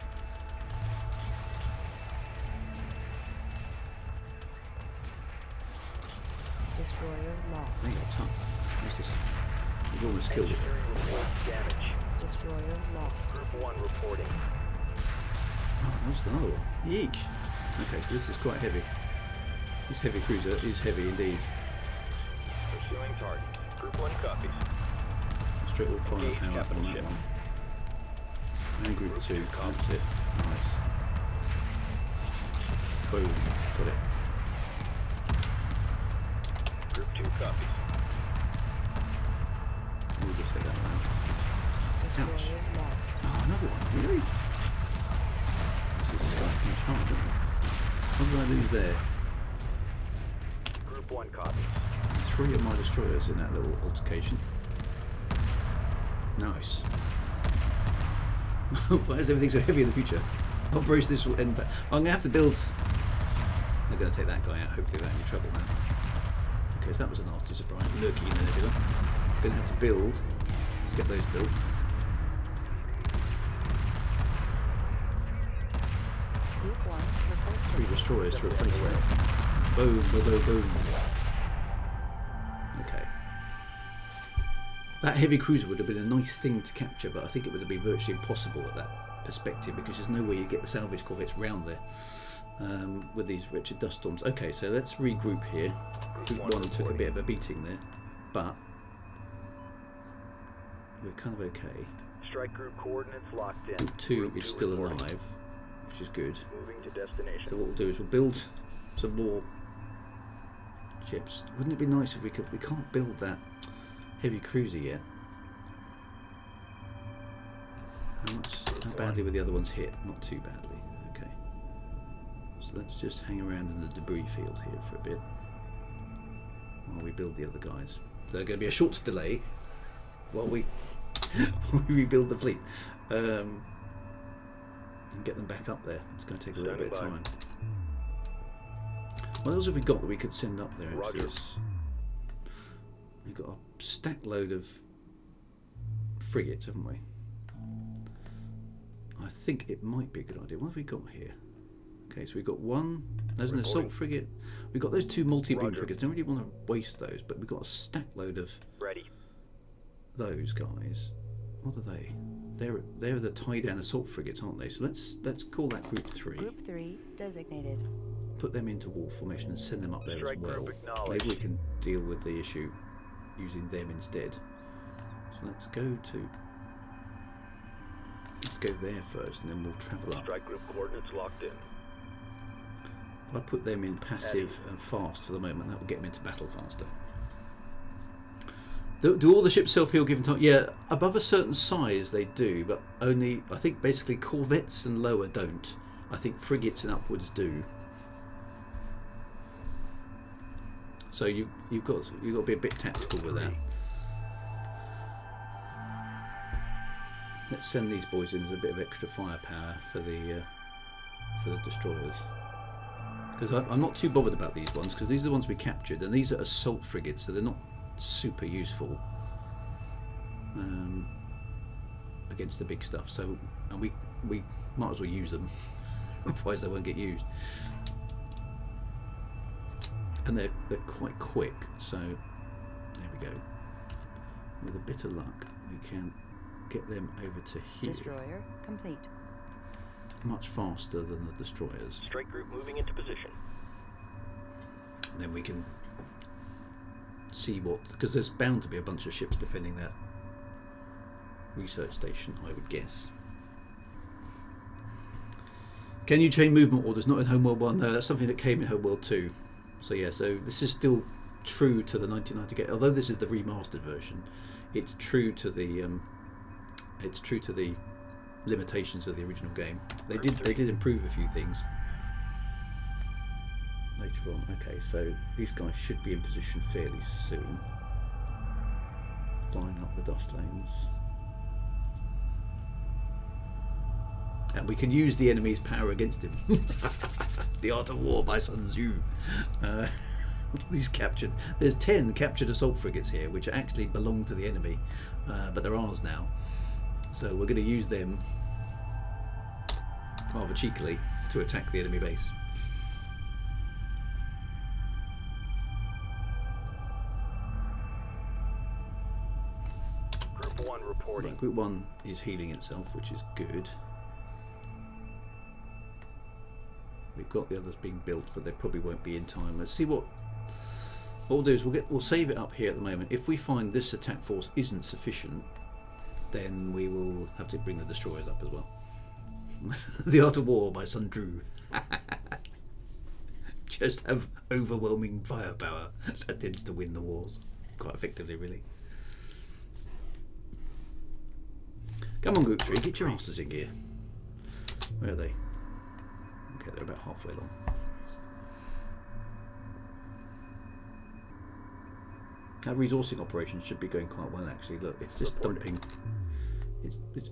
Destroyer lost. They got tough. What's this? We've almost killed it. Engineering reports damage. Destroyer lost. Group 1 reporting. Oh, that's another one. Yeek. Okay, so this is quite heavy. This heavy cruiser is heavy indeed. Pursuing target. Group 1 copies. Straight up fire Engage power capital on that ship. one. And group 2. That's it. Nice. Boom. Got it. Group 2 copies. We'll just take that one out. Destroyer Ouch. lost. Oh, another one. Really? This is just going to catch on, isn't it? What did I lose there? Group 1 copies. 3 of my destroyers in that little altercation. Nice. Why is everything so heavy in the future? I'll brace this will end. I'm going to have to build. I'm going to take that guy out. Hopefully, without any trouble now. Okay, so that was a nasty surprise. Lurky in the nebula. Going to have to build. Let's get those built. Group 1 reports 3 destroyers to replace that. Boom, boom, boom, boom. Okay. That heavy cruiser would have been a nice thing to capture, but I think it would have been virtually impossible at that perspective because there's no way you get the salvage corvettes round there with these wretched dust storms. Okay, so let's regroup here. Group 1 took a bit of a beating there, but we're kind of okay. Strike group coordinates locked in. Group 2 Group is 2 still reporting. alive, which is good. Moving to destination. So what we'll do is we'll build some more ships. Wouldn't it be nice if we could? We can't build that heavy cruiser yet. How badly were the other ones hit? Not too badly. Okay. So let's just hang around in the debris field here for a bit while we build the other guys. So there's going to be a short delay while we rebuild the fleet and get them back up there. It's going to take a little bit of Standing time. What else have we got that we could send up there? Roger. Yes. We've got a stack load of frigates, haven't we? I think it might be a good idea. What have we got here? Okay, so we've got one. There's an assault frigate. We've got those 2 multi-beam Roger. frigates. I don't really want to waste those, but we've got a stack load of Ready. those guys. What are they? They're the Taiidan assault frigates, aren't they? So let's call that group 3. Group 3 designated. Put them into wall formation and send them up there Strike as well. group acknowledged. Maybe we can deal with the issue using them instead. So let's go to Let's go there first, and then we'll travel up. Strike group coordinates locked in. If I put them in passive and fast for the moment, that will get them into battle faster. Do all the ships self-heal given time? Yeah, above a certain size they do, but only, I think basically corvettes and lower don't. I think frigates and upwards do. So you've got to be a bit tactical with that. Let's send these boys in as a bit of extra firepower for the destroyers. Because I'm not too bothered about these ones, because these are the ones we captured, and these are assault frigates, so they're not super useful against the big stuff. So, and we might as well use them, otherwise they won't get used. And they're quite quick, so there we go. With a bit of luck, we can get them over to here. Destroyer complete. Much faster than the destroyers. Strike group moving into position. And then we can see what, because there's bound to be a bunch of ships defending that research station, I would guess. Can you change movement orders? Not in Homeworld 1. No, that's something that came in Homeworld 2. So yeah, so this is still true to the 1990 game. Although this is the remastered version, it's true to the limitations of the original game. They did improve a few things later on. Okay, so these guys should be in position fairly soon. Flying up the dust lanes. And we can use the enemy's power against him. The Art of War by Sun Tzu. These captured. There's 10 captured assault frigates here, which actually belong to the enemy, but they're ours now. So we're going to use them rather cheekily to attack the enemy base. Group 1 reporting. Right, Group 1 is healing itself, which is good. We've got the others being built, but they probably won't be in time. Let's see what we'll do is we'll save it up here at the moment. If we find this attack force isn't sufficient, then we will have to bring the destroyers up as well. The Art of War by Sun Tzu. Just have overwhelming firepower. That tends to win the wars quite effectively, really. Come on, Group 3, get your asses in gear. Where are they? Okay, they're about halfway long. That resourcing operation should be going quite well, actually. Look, it's just dumping. It's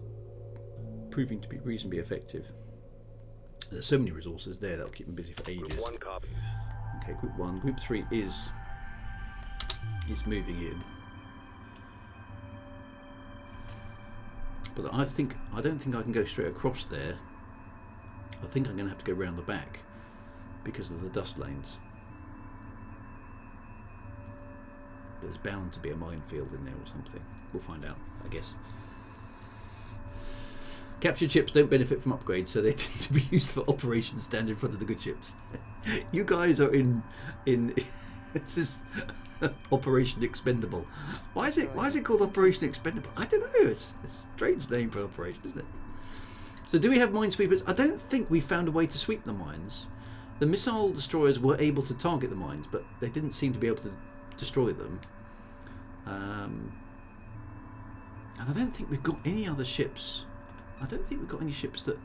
proving to be reasonably effective. There's so many resources there that'll keep them busy for ages. Group 1 copies. Okay, Group 1. Group 3 is moving in. But I don't think I can go straight across there. I think I'm going to have to go round the back because of the dust lanes. There's bound to be a minefield in there or something. We'll find out, I guess. Captured ships don't benefit from upgrades, so they tend to be used for operations stand in front of the good ships. You guys are in this is Operation Expendable. Why is it called Operation Expendable? I don't know. It's a strange name for an operation, isn't it? So do we have minesweepers? I don't think we found a way to sweep the mines. The missile destroyers were able to target the mines, but they didn't seem to be able to destroy them. And I don't think we've got any other ships. I don't think we've got any ships that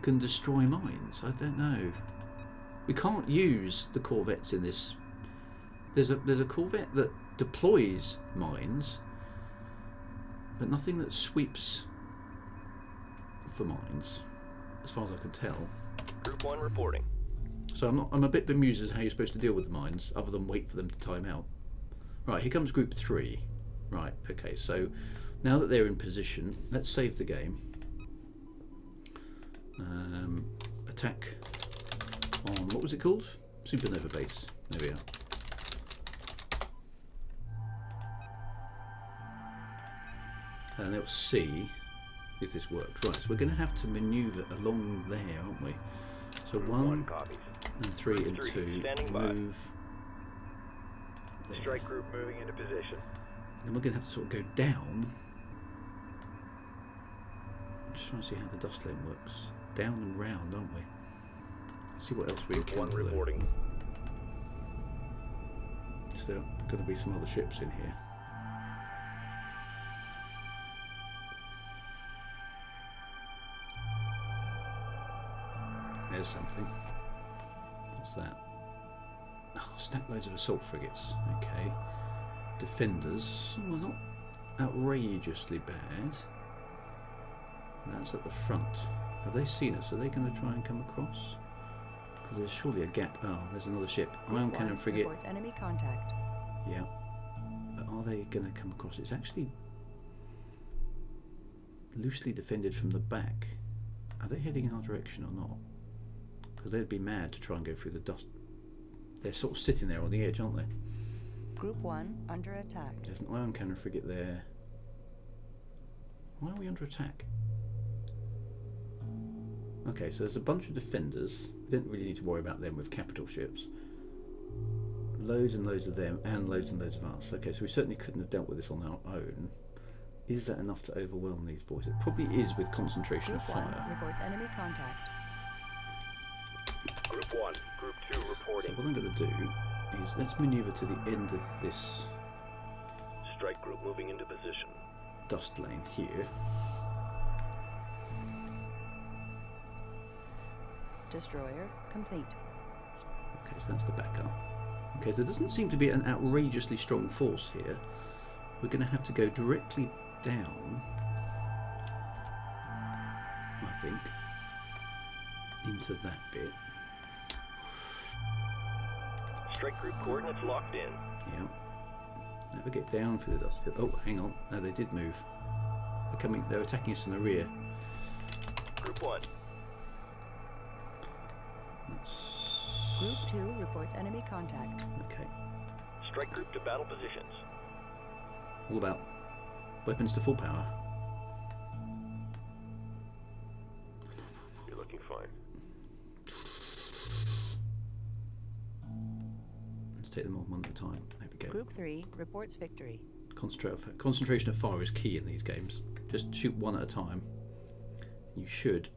can destroy mines. I don't know. We can't use the corvettes in this. There's a corvette that deploys mines, but nothing that sweeps for mines, as far as I can tell. Group 1 reporting. So I'm a bit bemused as how you're supposed to deal with the mines, other than wait for them to time out. Right, here comes Group 3. Right, okay, so now that they're in position, let's save the game. Attack on, what was it called? Supernova base. There we are. And let's see if this works. Right, so we're going to have to manoeuvre along there, aren't we? So Group 1 copies. and 3 and Group 2 standing by. move there. Strike group moving into position. Then we're going to have to sort of go down Just trying to see how the dust lane works. Down and round, aren't we? Let's see what else we Group 1 encounter there. reporting. Is there going to be some other ships in here? There's something. What's that? Oh, stack loads of assault frigates. Okay. Defenders. Well, not outrageously bad. That's at the front. Have they seen us? Are they going to try and come across? Because there's surely a gap. Oh, there's another ship. Ion Group cannon 1 frigate. reports enemy contact. Yeah. But are they going to come across? It's actually loosely defended from the back. Are they heading in our direction or not? Because they'd be mad to try and go through the dust. They're sort of sitting there on the edge, aren't they? Group 1 under attack. There's an ion cannon frigate there. Why are we under attack? Okay, so there's a bunch of defenders. We don't really need to worry about them with capital ships. Loads and loads of them, and loads of us. Okay, so we certainly couldn't have dealt with this on our own. Is that enough to overwhelm these boys? It probably is with concentration Group of 1 fire. reports enemy contact. Group 1, Group 2 So reporting. what I'm going to do is let's manoeuvre to the end of this Strike group moving into position. dust lane here. Destroyer complete. Okay, so that's the backup. Okay, so there doesn't seem to be an outrageously strong force here. We're going to have to go directly down, I think, into that bit. Strike group coordinates locked in. Yeah. Navigate down through the dust field. Oh, hang on. No, they did move. They're coming. They're attacking us from the rear. Group 1. That's... Group 2 reports enemy contact. Okay. Strike group to battle positions. All about weapons to full power. You're looking fine. Let's take them one at a time. There we go. Group 3 reports victory. Concentration of fire is key in these games. Just shoot one at a time. You should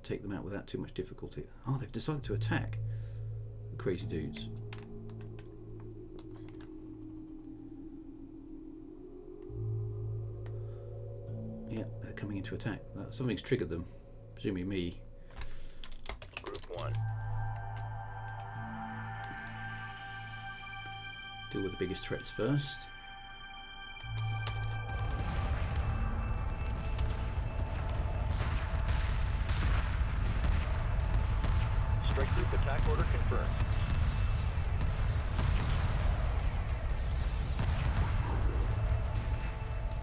take them out without too much difficulty. Oh, they've decided to attack. The crazy dudes. Yeah, they're coming into attack. Something's triggered them. Presumably me. Group 1. Deal with the biggest threats first. Strike group attack order confirmed.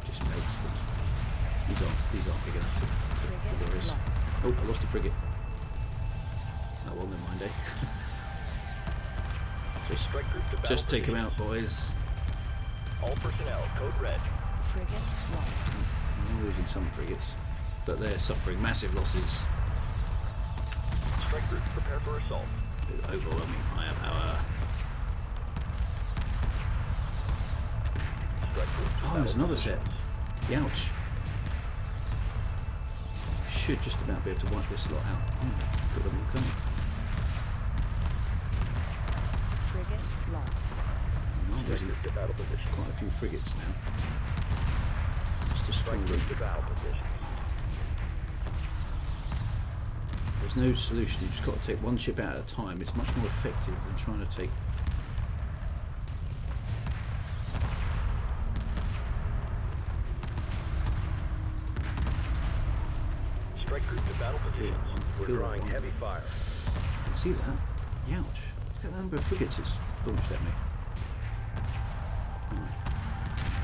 Just makes them. These aren't big enough to Frigate worry us. lost. Oh, I lost a frigate. Oh well, never mind, eh? Strike group to battle Just take them positions. out, boys. All personnel, code red. Frigate lost. We're losing some frigates, but they're suffering massive losses. Strike group prepare for assault. With overwhelming firepower. Strike group to Oh, there's battle another set. positions. Youch. Should just about be able to wipe this lot out. Oh, got them all coming. Frigate lost. I'm Strike losing group to battle positions. quite a few frigates now. Just a strong Strike group to battle positions. There's no solution. You've just got to take one ship out at a time. It's much more effective than trying to take. Strike group to battle positions. We're Kill that drawing one. heavy fire. I can see that. Youch. Look at the number of frigates it's launched at me.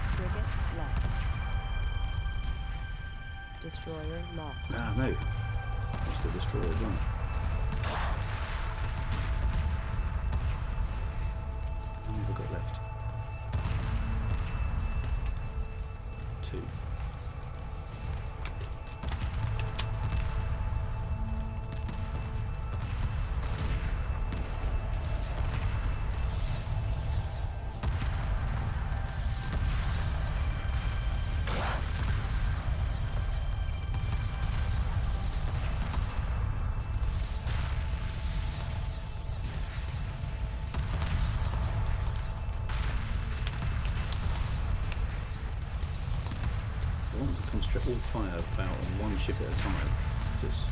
Frigate lost. Destroyer lost. Ah, no. Lost a destroyer as well. How many have I got left? 2. want to concentrate all firepower on one ship at a time. Just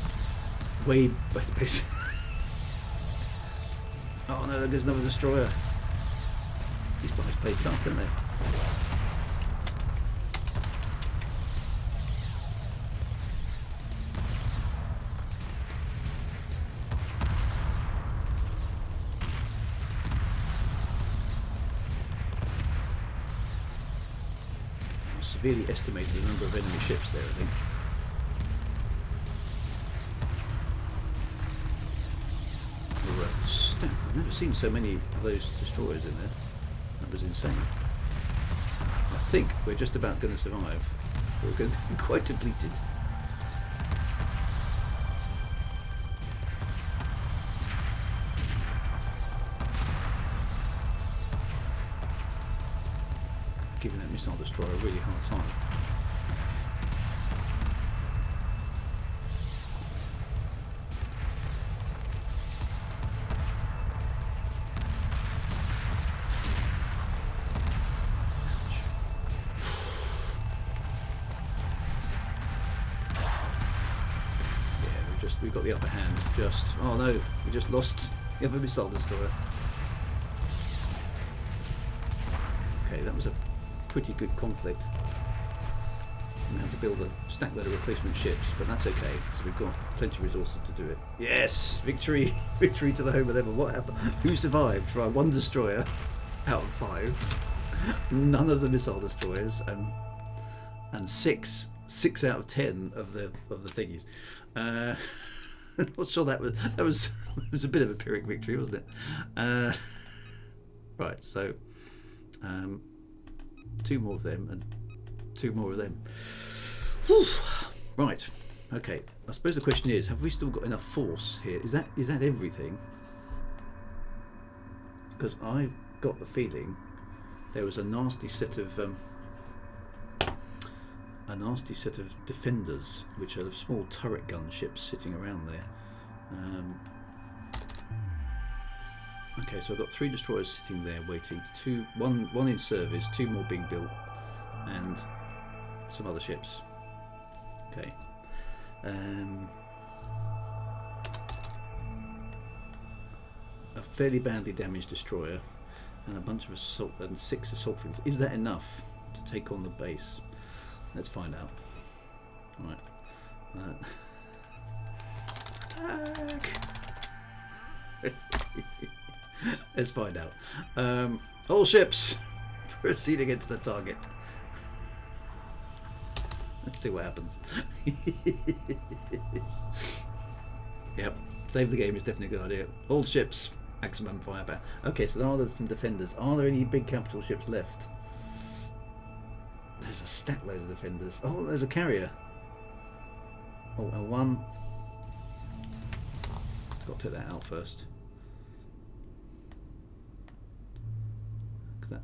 way better pace. Oh no, there's another destroyer. These guys play tough, don't they? I severely estimated the number of enemy ships there, I think. I've never seen so many of those destroyers in there. That was insane. I think we're just about going to survive. We're going to be quite depleted. Giving that missile destroyer a really hard time. We've got the upper hand. Just, oh no, we just lost the other missile destroyer. Okay, that was a pretty good conflict. We have to build a stack load of replacement ships, but that's okay, so we've got plenty of resources to do it. Yes, victory, victory to the home of them. What happened? Who survived? Right, one destroyer out of 5, none of the missile destroyers, and six out of 10 of the thingies. Not sure that was it was a bit of a Pyrrhic victory, wasn't it? Right, so 2 more of them and 2 more of them. Whew. Right, okay. I suppose the question is, have we still got enough force here? Is that everything? Because I've got the feeling there was a nasty set of defenders, which are small turret gun ships sitting around there. Okay, so I've got 3 destroyers sitting there waiting. One in service, 2 more being built, and some other ships. Okay. A fairly badly damaged destroyer and a bunch of assault and 6 assault frigates. Is that enough to take on the base? Let's find out. Right. Let's find out. All ships proceed against the target. Let's see what happens. Yep, save the game is definitely a good idea. All ships, maximum firepower. Okay, so there are some defenders. Are there any big capital ships left? There's a stack load of defenders. Oh, there's a carrier. Oh, and one. Got to take that out first.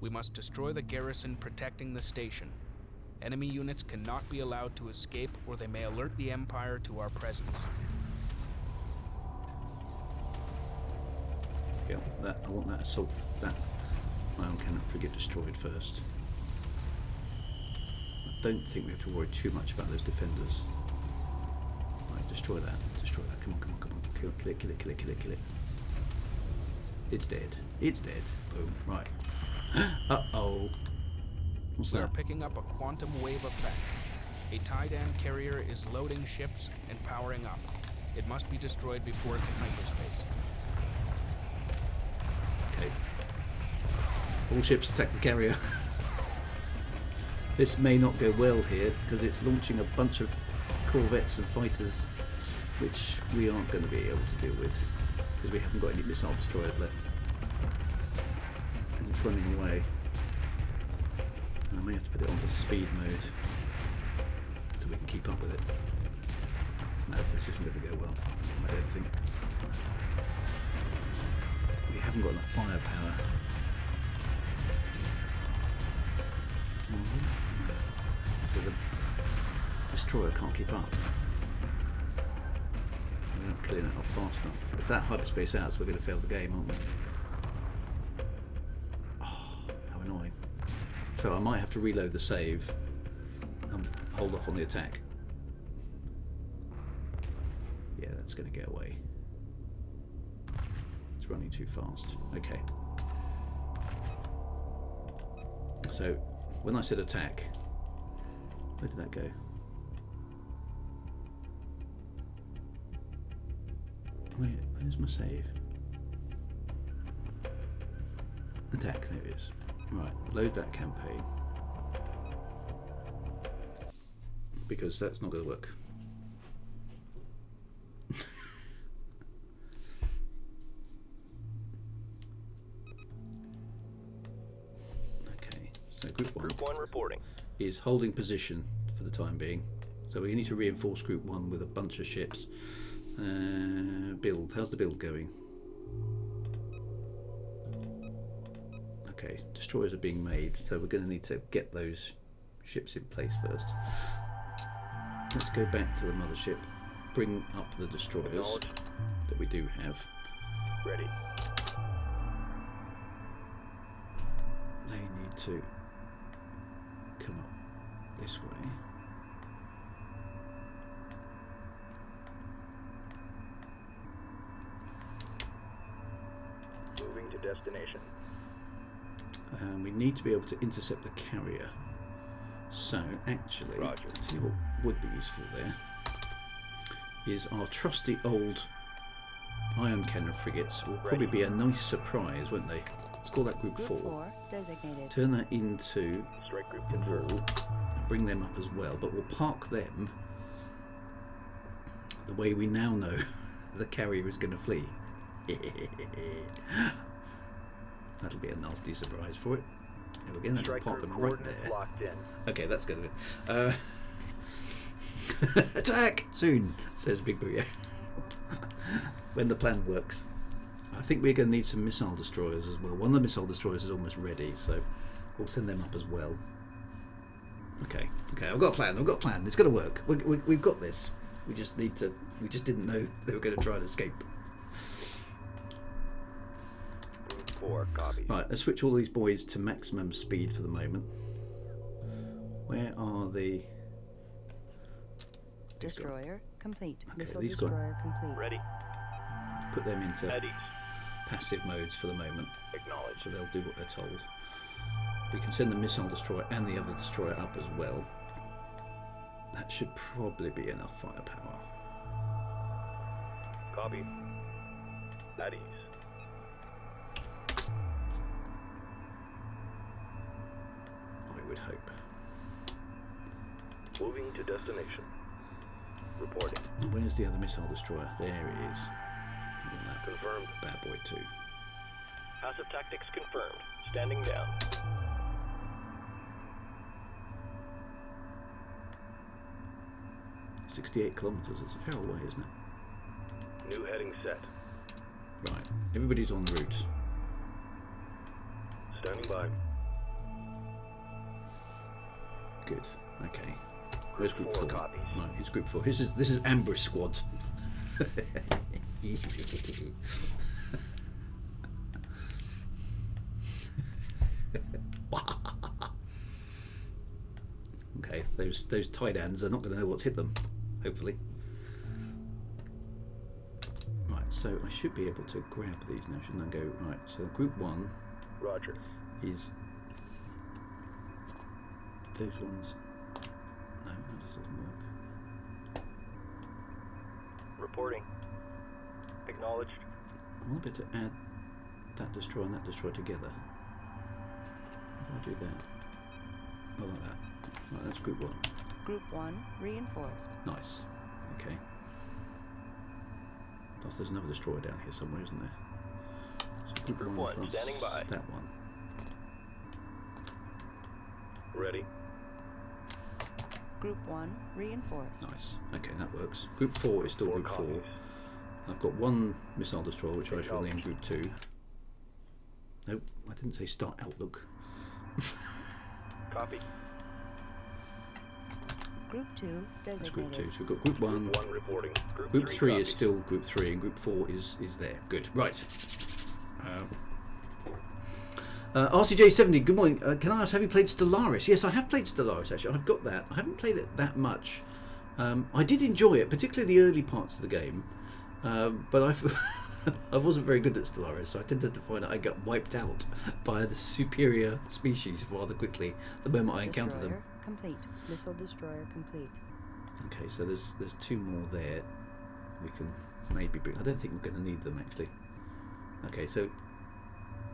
We must destroy the garrison protecting the station. Enemy units cannot be allowed to escape, or they may alert the Empire to our presence. Yeah, I want that assault. That ion cannon frigate destroyed first. I don't think we have to worry too much about those defenders. Right, destroy that. Destroy that. Come on, come on, come on. Kill it, kill it, kill it, kill it, kill it. It's dead. It's dead. Boom. Right. Uh-oh. What's We are that? picking up a quantum wave effect. A Taiidan carrier is loading ships and powering up. It must be destroyed before it can hyperspace. Okay. All ships attack the carrier. This may not go well here because it's launching a bunch of corvettes and fighters, which we aren't going to be able to deal with because we haven't got any missile destroyers left. And it's running away. And I may have to put it onto speed mode so we can keep up with it. No, this isn't going to go well, I don't think. We haven't got enough firepower. So the destroyer can't keep up. We're not killing it off fast enough. If that hyperspace outs, we're going to fail the game, aren't we? Oh, how annoying. So I might have to reload the save hold off on the attack. Yeah, that's going to get away. It's running too fast. Okay. So, when I said attack, where did that go? Where's my save? Attack, there it is. Right, load that campaign. Because that's not going to work. Okay, so group one reporting. is holding position for the time being. So we need to reinforce group one with a bunch of ships. Build. How's the build going? Okay, destroyers are being made, so we're going to need to get those ships in place first. Let's go back to the mothership, bring up the destroyers that we do have. Ready. They need to come up this way. Moving to destination. We need to be able to intercept the carrier. So, actually, Roger. I'll tell you what would be useful there is our trusty old ion cannon frigates will probably be a nice surprise, won't they? Let's call that Group 4. Designated. Turn that into Strike group a confirmed. wall. Bring them up as well, but we'll park them the way we now know the carrier is going to flee. That'll be a nasty surprise for it. There we go, that'll Strike park group them right coordinates there. locked in. Okay, that's good. Attack soon, says Big Booyah. When the plan works. I think we're going to need some missile destroyers as well. One of the missile destroyers is almost ready, so we'll send them up as well. Okay, I've got a plan. It's going to work. We've got this. We just need to. We just didn't know they were going to try and escape. Group 4, copy. Right, let's switch all these boys to maximum speed for the moment. Where are the... Destroyer complete. Okay, Missile these got- destroyer complete. Ready. Put them into At ease. passive modes for the moment, Acknowledged. so they'll do what they're told. We can send the missile destroyer and the other destroyer up as well. That should probably be enough firepower. Copy. At ease. I would hope. Moving to destination. Reporting. And where's the other missile destroyer? There it is. Look at that Confirmed. bad boy too. Passive tactics confirmed. Standing down. .68 kilometers. It's a fair way, isn't it? New heading set. Right. Everybody's en route. Standing by. Good. Okay. Where's Group 4 4? copies. No, it's Group 4. This is Ambush Squad. Okay, those Taidans are not going to know what's hit them, hopefully. Right, so I should be able to grab these now, shouldn't I? Go right. So Group 1 Roger. is those ones. No, that doesn't work. Reporting. Acknowledged. I want to be able to add that destroyer and that destroyer together. How do I do that? Oh, like that. Right, that's Group 1. Group 1 reinforced. Nice. Okay. Plus there's another destroyer down here somewhere, isn't there? So Group Group 1 1 plus standing by. that one. Ready. Group 1 reinforced. Nice. Okay, that works. Group 4 is still 4 Group 4. copies. I've got one missile destroyer, which I shall name Group 2. Nope, I didn't say start Outlook. Copy. Group 2 That's designated. Group 2. So we've got Group 1. Group 1 reporting. Group 3 copy. is still Group 3, and Group 4 is there. Good. Right. RCJ70, good morning. Can I ask, have you played Stellaris? Yes, I have played Stellaris, actually. I've got that. I haven't played it that much. I did enjoy it, particularly the early parts of the game. But I wasn't very good at Stellaris, so I tended to find that I got wiped out by the superior species rather quickly the moment I encountered them. Destroyer complete. Missile destroyer complete. Okay, so there's 2 more there. We can maybe bring... I don't think we're going to need them, actually. Okay, so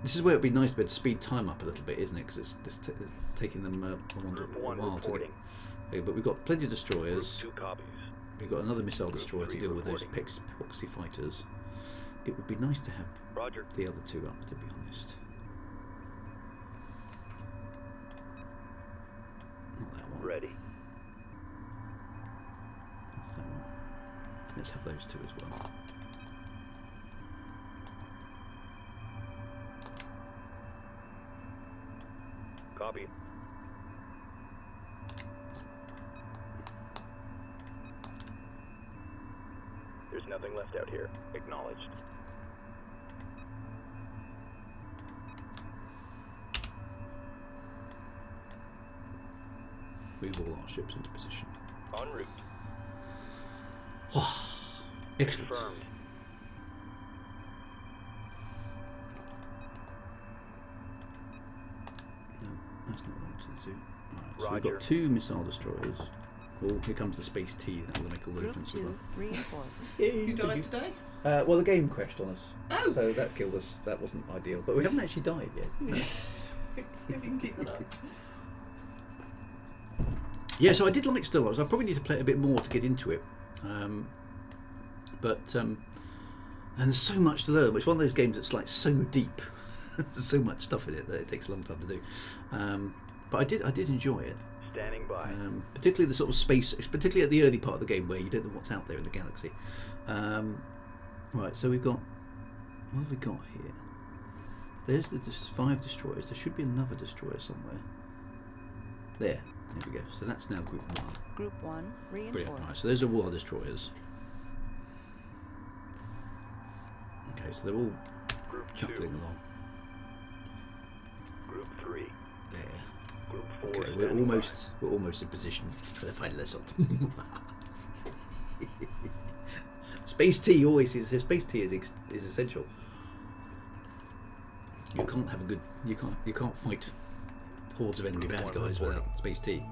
this is where it'd be nice to be able to speed time up a little bit, isn't it? Because it's taking them a while to get... Okay, but we've got plenty of destroyers. 2 copies. We've got another missile destroyer to deal with those Pepoxy fighters. It would be nice to have Roger. the other 2 up, to be honest. Not that one. Ready. What's that one? Let's have those 2 as well. Copy. There's nothing left out here. Acknowledged. Move all our ships into position. En route. Excellent. Confirmed. No, that's not what I wanted to do. Right, so we've Roger. got 2 missile destroyers. Oh, here comes the Space T. That will make all the Group difference. 2 reinforced. You died today? Well, the game crashed on us. Oh. So that killed us. That wasn't ideal. But we haven't actually died yet. If you can keep it up. Yeah, so I did like Stellaris. I probably need to play it a bit more to get into it. And there's so much to learn. It's one of those games that's like so deep. There's so much stuff in it that it takes a long time to do. But I did enjoy it. Standing by. Particularly the sort of space, particularly at the early part of the game where you don't know what's out there in the galaxy. Right, so we've got, what have we got here? There's the 5 destroyers. There should be another destroyer somewhere. There we go. So that's now Group 1. Group 1 Brilliant. reinforced. Right, so those are all our destroyers. Okay, so they're all Group 2. chuckling along. Group 3. There. Group 4. Okay, standing we're almost in position for the final assault. Space T always is. Space T is essential. You can't have a good. You can't fight hordes of enemy bad guys without Space T.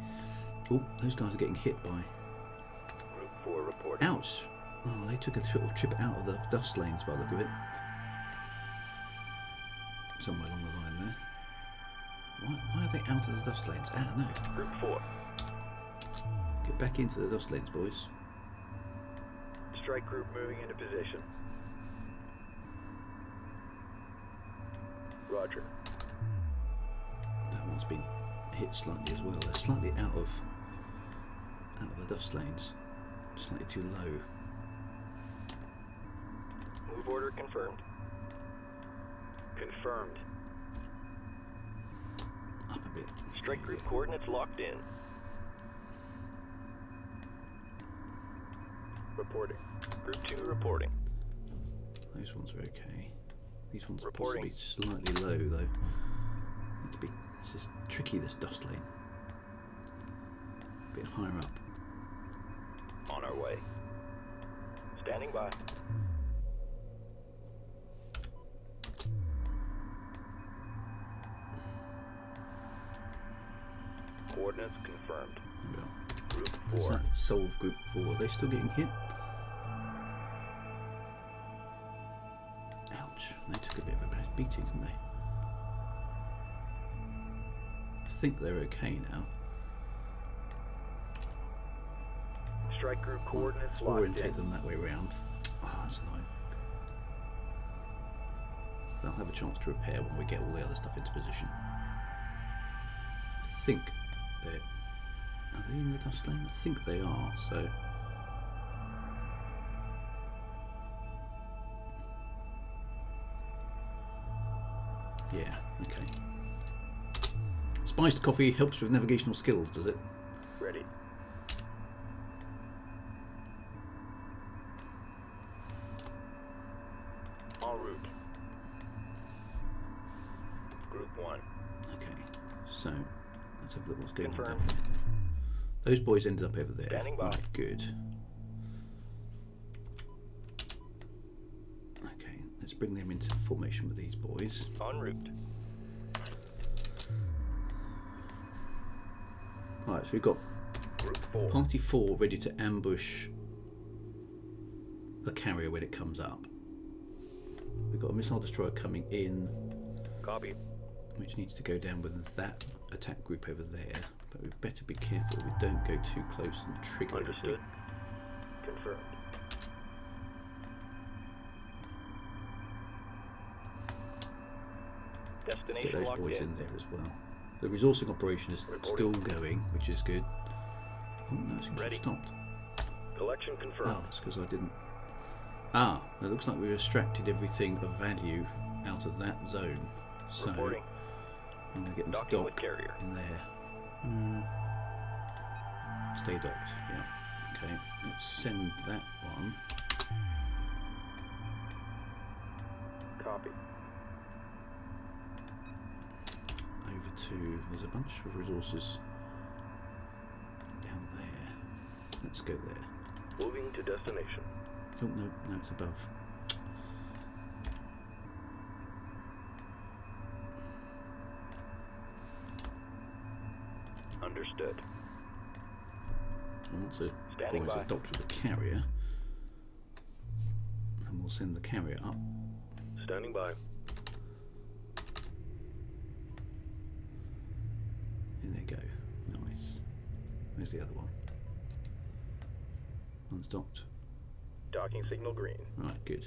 Oh, those guys are getting hit by. by. Group 4 reporting. Ouch! Oh, they took a little trip out of the dust lanes by the look of it. Somewhere along the line there. Why are they out of the dust lanes? I don't know. Group 4. Get back into the dust lanes, boys. Strike group moving into position. Roger. That one's been hit slightly as well. They're slightly out of the dust lanes. Slightly too low. Move order confirmed. Confirmed. Up a bit. Strike group coordinates locked in. Reporting. Group 2 reporting. Those ones are okay. These ones are Reporting. possibly slightly low though. Need to be. This is tricky. This dust lane. A bit higher up. On our way. Standing by. Coordinates confirmed. There we go. Group Is 4. that solve Group 4? Are they still getting hit? Ouch. They took a bit of a bad beating, didn't they? I think they're okay now. Strike group coordinates Or locked orientate in. them that way round. Oh, that's annoying. They'll have a chance to repair when we get all the other stuff into position. I think they're... Are they in the dust lane? I think they are, so... Yeah, okay. Spiced coffee helps with navigational skills, does it? Ready. En route. Group 1. confirmed. Okay. Those boys ended up over there. Standing by. Right, good. Okay, let's bring them into formation with these boys. En route. Right, so we've got Group 4. Party 4 ready to ambush the carrier when it comes up. We've got a missile destroyer coming in, Copy. which needs to go down with that attack group over there. But we'd better be careful we don't go too close and trigger Understood. everything. Confirmed. Get Destination those locked boys in. in there as well. The resourcing operation is still going, which is good. Oh no, it seems to have Ready. stopped. Collection confirmed. Oh, it's because I didn't. Ah, it looks like we extracted everything of value out of that zone. So Reporting. I'm going to get them to Docking with dock carrier. in there. Stay docked, yeah. Okay, let's send that one. Copy. Over to, there's a bunch of resources down there. Let's go there. Moving to destination. Oh no, no, it's above. Understood. And once the Standing boys by. are docked with the carrier, and we'll send the carrier up. Standing by. In they go. Nice. Where's the other one? One's docked. Docking signal green. Right, good.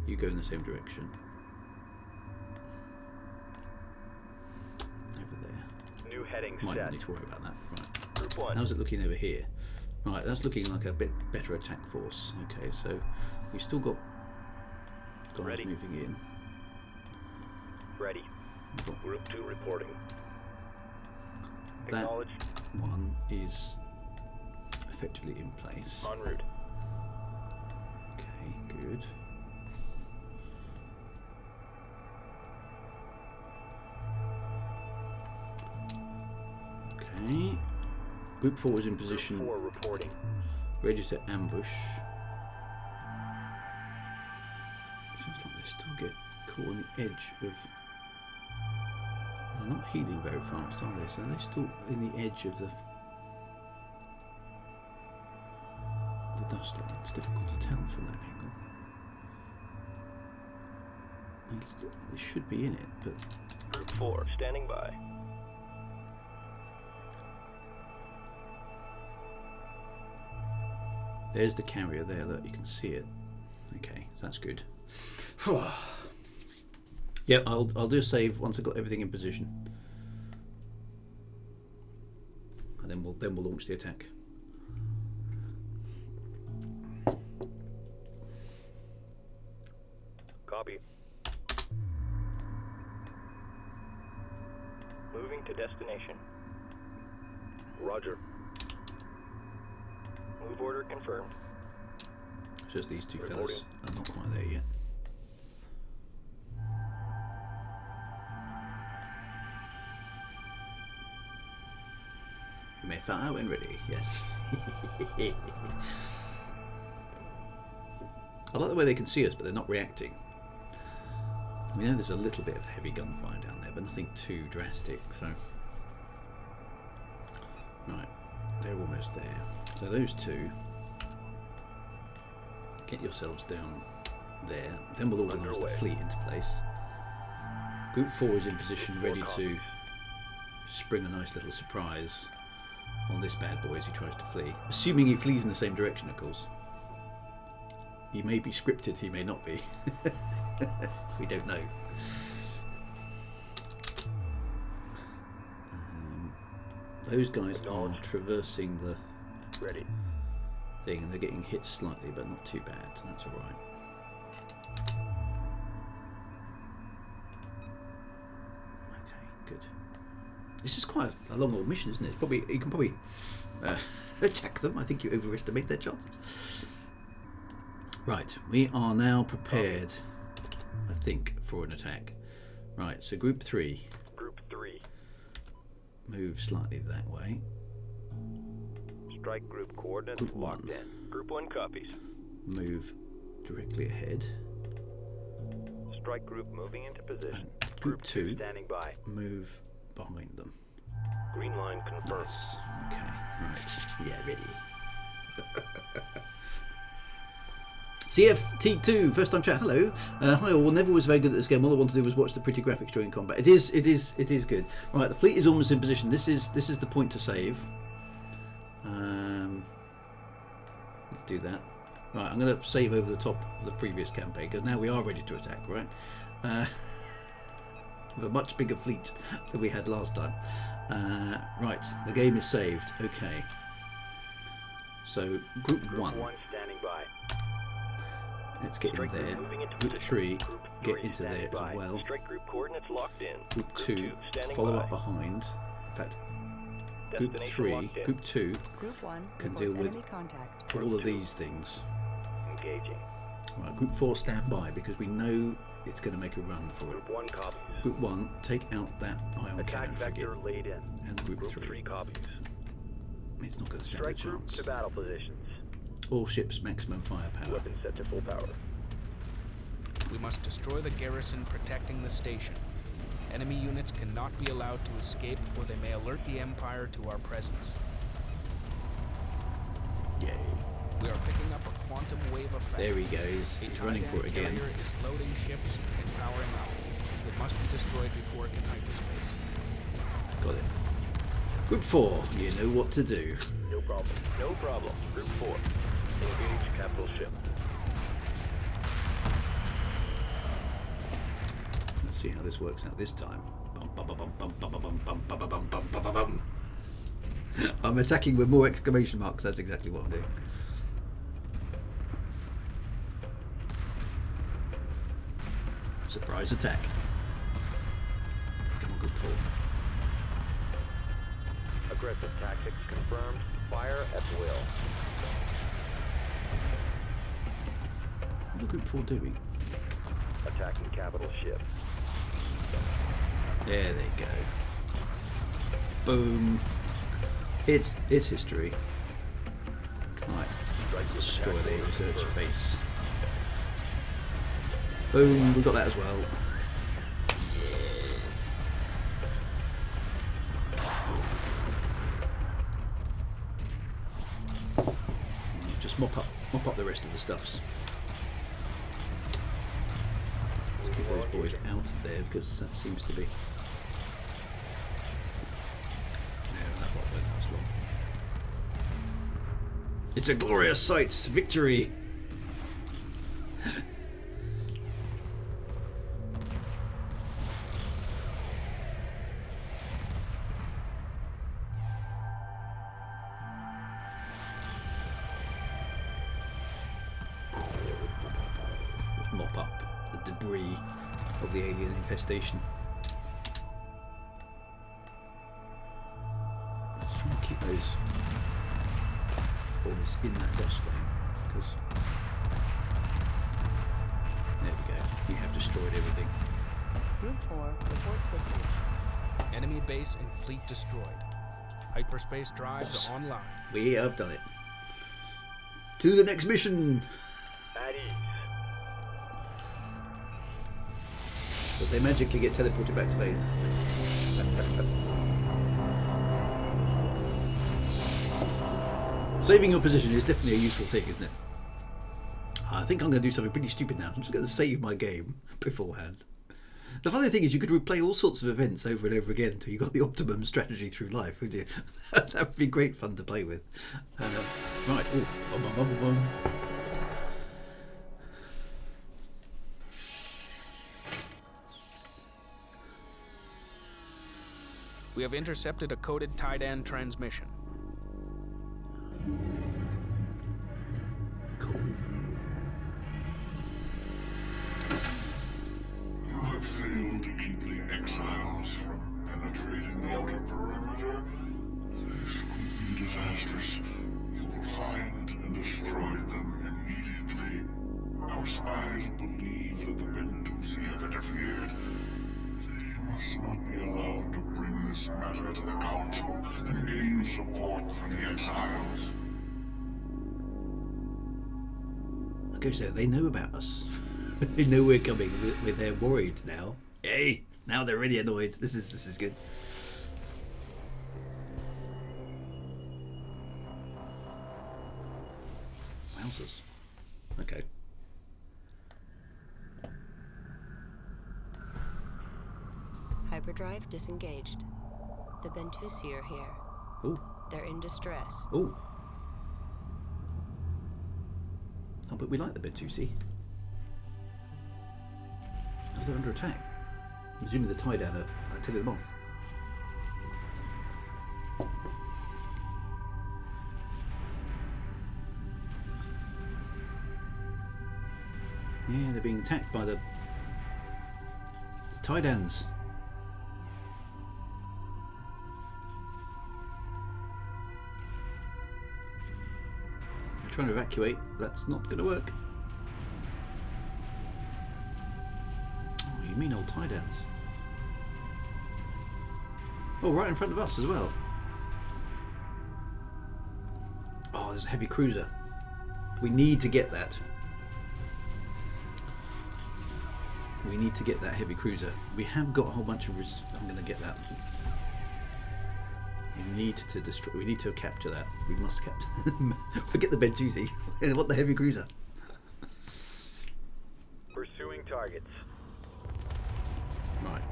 You go in the same direction. Over there. New heading Might not set. need to worry about that. Right. Group 1. How's it looking over here? Right, that's looking like a bit better attack force. Okay, so we've still got guys Ready. moving in. Ready. We've got Group 2 reporting. that Acknowledged. one is effectively in place. En route. Okay, good. Okay. Group 4 is in position, Group 4 reporting. ready to ambush. Seems like they still get caught on the edge of... They're not healing very fast, are they? So they're still in the edge of the dust line. It's difficult to tell from that angle. They should be in it, but Group 4 standing by. there's the carrier there. Look, you can see it. Okay, so that's good. Yeah, I'll do a save once I've got everything in position, and then we'll launch the attack. Copy. Moving to destination. Roger. Move order confirmed. It's just these two Reporting. fellas are not quite there yet. You may fire when ready. Yes. I like the way they can see us, but they're not reacting. We know there's a little bit of heavy gunfire down there, but nothing too drastic. So, right, they're almost there. So those two, get yourselves down there. Then we'll organise the Underway. fleet into place. Group 4 is in position, ready to spring a nice little surprise on this bad boy as he tries to flee. Assuming he flees in the same direction, of course. He may be scripted, he may not be. We don't know. Those guys are traversing the Ready. thing and they're getting hit slightly, but not too bad, so that's alright. Okay, good. This is quite a long old mission, isn't it? You can probably attack them. I think you overestimate their chances. Right, we are now prepared, I think, for an attack. Right, so group 3. Group 3. move slightly that way. Strike group coordinates Group locked 1. in. Group 1 copies. Move directly ahead. Strike group moving into position. And group 2, standing by. move behind them. Green line confirmed. Nice. Okay, right. Yeah, ready. CFT2, first time chat. Hello. Hi all. Never was very good at this game. All I wanted to do was watch the pretty graphics during combat. It is good. Right, the fleet is almost in position. This is the point to save. Let's do that. Right, I'm going to save over the top of the previous campaign because now we are ready to attack. Right. With a much bigger fleet than we had last time. Right, the game is saved. Okay. So group 1. Standing by. Let's get in there. Group 3, get into there as well. Strike group coordinates locked in. Group 2, standing follow by. up behind. In fact, Group Destination 3, locked in. Group 2 Group 1 can reports deal with enemy contact. all of these things. Engaging. Right, Group 4, stand by because we know it's going to make a run for it. Group 1 copies. Group 1, take out that ion Attack cannon frigate. vector laid in. And Group Group 3. 3 copies. It's not going to stand a Strike group chance. to battle positions. All ships maximum firepower. Weapon set to full power. We must destroy the garrison protecting the station. Enemy units cannot be allowed to escape, or they may alert the Empire to our presence. Yay. We are picking up a quantum wave effect. There he goes. A He's running Taiidan for it again. carrier is loading ships and powering up. It must be destroyed before it can hyperspace. Got it. Group 4, you know what to do. No problem. No problem. Group 4. Engage capital ship. Let's see how this works out this time. I'm attacking with more exclamation marks. That's exactly what I'm doing. Surprise attack. Come on, Group 4. Aggressive tactics confirmed. Fire at will. What are Group 4 doing? Attacking capital ship. There they go. Boom. It's history. Right. Destroy the research base. Boom. We got that as well. Just mop up the rest of the stuffs. Let's keep those boys out of there because that seems to be. No, that won't last long. It's a glorious sight, victory. Mop up the debris of the alien infestation. Let's try and keep those boys in that dust thing, because there we go. We have destroyed everything. Group 4 reports victory. Enemy base and fleet destroyed. Hyperspace drives Boss. are online. We have done it. To the next mission. At ease. Because they magically get teleported back to base. Saving your position is definitely a useful thing, isn't it? I think I'm going to do something pretty stupid now. I'm just going to save my game beforehand. The funny thing is, you could replay all sorts of events over and over again until you got the optimum strategy through life, would you? That would be great fun to play with. Right. Ooh. Bum, bum, bum, bum. We have intercepted a coded Taiidan transmission. Cool. You have failed to keep the exiles from penetrating the outer perimeter. This could be disastrous. You will find and destroy them immediately. Our spies believe that the Ventus have interfered. They must not be allowed to bring this matter to the Council and gain support for the exiles. Okay, so they know about us. They know we're coming. They're worried now. Hey, now they're really annoyed. This is good. Wowzers. Okay. Hyperdrive disengaged. The Ventus are here. Oh. They're in distress. Oh. Oh, but we like the Ventus. Oh, they're under attack. I'm assuming the Taiidan are telling them off. Yeah, they're being attacked by the Taiidans. They're trying to evacuate. That's not going to work. Oh, you mean old Taiidans? Oh, right in front of us as well. Oh, there's a heavy cruiser. We need to get that. We need to get that heavy cruiser. We have got a whole bunch of... I'm going to get that. We need to destroy... We need to capture that. We must capture... Forget the Bentusi. What the heavy cruiser? Pursuing targets. Right.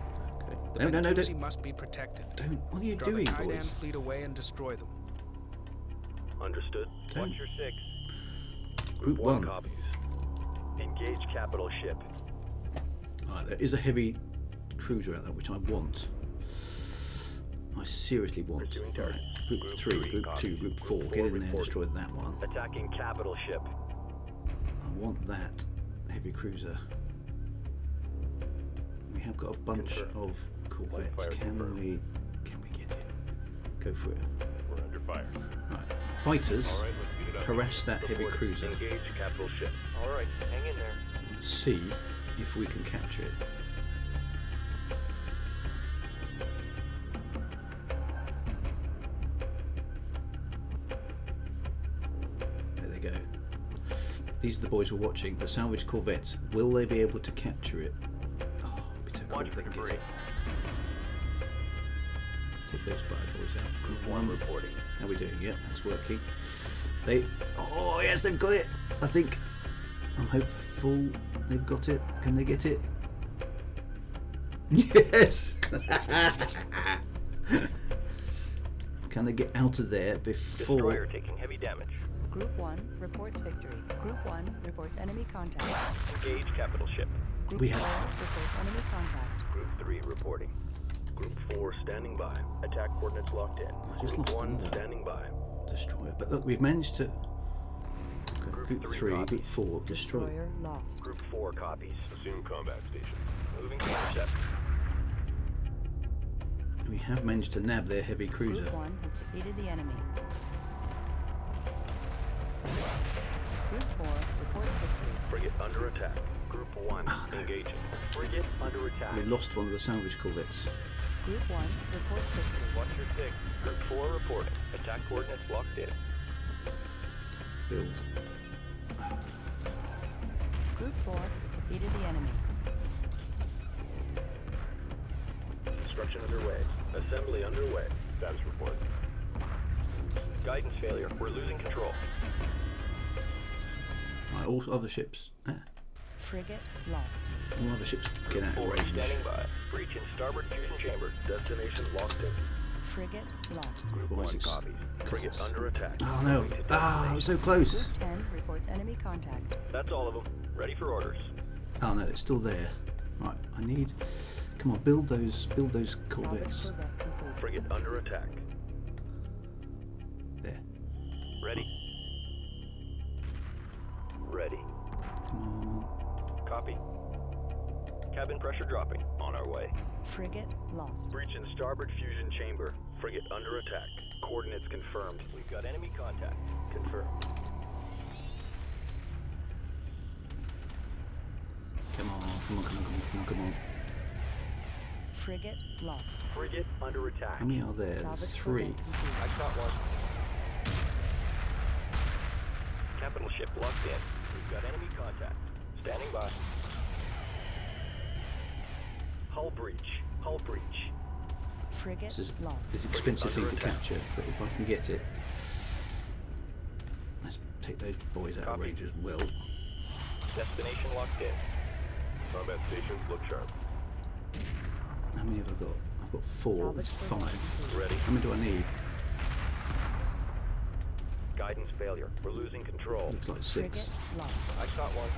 Okay. The No, Ventus don't. must be protected. Don't. What are you Draw doing, the Taiidan boys? fleet away and destroy them. Understood. Don't. Watch your 6. Group 1. Copies. Engage capital ship. Right, there is a heavy cruiser out there, which I want. I seriously want. Pursuing Right. targets. Group Group 3, three, Group copy. 2, Group 4. Group Get 4 in there and reporting. destroy that one. Attacking capital ship. I want that heavy cruiser. We have got a bunch Confirmed. of corvettes. Fire Can confirmed. we get it? Go for it. We're under fire. Right. Fighters, All right, let's speed it up. harass that heavy Report. cruiser. Engage capital ship. All right, hang in there. Let's see if we can capture it. There they go. These are the boys we're watching. The salvage corvettes. Will they be able to capture it? Oh, it'd be so cool Watch if for they can get debris. it. Take those bad boys out. Group One 1. reporting. How are we doing? Yep, that's working. They... Oh, yes, they've got it. I think... I'm hopeful they've got it. Can they get it? Yes! Can they get out of there before... Destroyer taking heavy damage. Group 1 reports victory. Group 1 reports enemy contact. Engage capital ship. Group We 4 have- reports enemy contact. Group 3 reporting. Group 4 standing by. Attack coordinates locked in. I just Group lost 1 another. standing by. Destroyer. But look, we've managed to... Group Group three 3, copies. Group 4, destroy. Destroyer lost. Group 4 copies. Assume combat station. Moving to intercept. We have managed to nab their heavy cruiser. Group 1 has defeated the enemy. Group 4 reports victory. Frigate under attack. Group 1 no. engaging. Frigate under attack. We lost one of the salvage corvettes. Group 1 reports victory. Watch your 6. Group 4 reporting. Attack coordinates locked in. Build. Group 4 has defeated the enemy. Construction underway. Assembly underway. Status report. Guidance failure. We're losing control. Right, all other ships. Frigate lost. All other ships get out of 4 range. standing by. Breach in starboard fusion chamber. Destination locked in. Frigate lost. Group Why is 1 it copies. Frigate under attack. Oh no! Moving to Ah, I was so close. Group 10 reports enemy contact. That's all of them. Ready for orders. Oh no, it's still there. Right, I need. Come on, build those Salvage corvettes. corvette complete. Frigate under attack. There. Ready. Ready. Come on. Copy. Cabin pressure dropping. On our way. Frigate lost. Breach in starboard fusion chamber. Frigate under attack. Coordinates confirmed. We've got enemy contact. Confirmed. Come on, come on, come on, come on, come on, come on. Frigate lost. Frigate under attack. How many are there? There's Salvage 3. program complete. I shot one. Capital ship locked in. We've got enemy contact. Standing by. Hull breach. Hull breach. Frigate This is lost. this expensive thing Under to attack. capture, but if I can get it, let's take those boys out of Copy. range as well. Destination locked in. Combat stations look sharp. How many have I got? I've got 4. Salvage That's program 5. complete. Ready. How many do I need? Guidance failure. We're losing control. Looks like 6. Frigate lost. I shot one.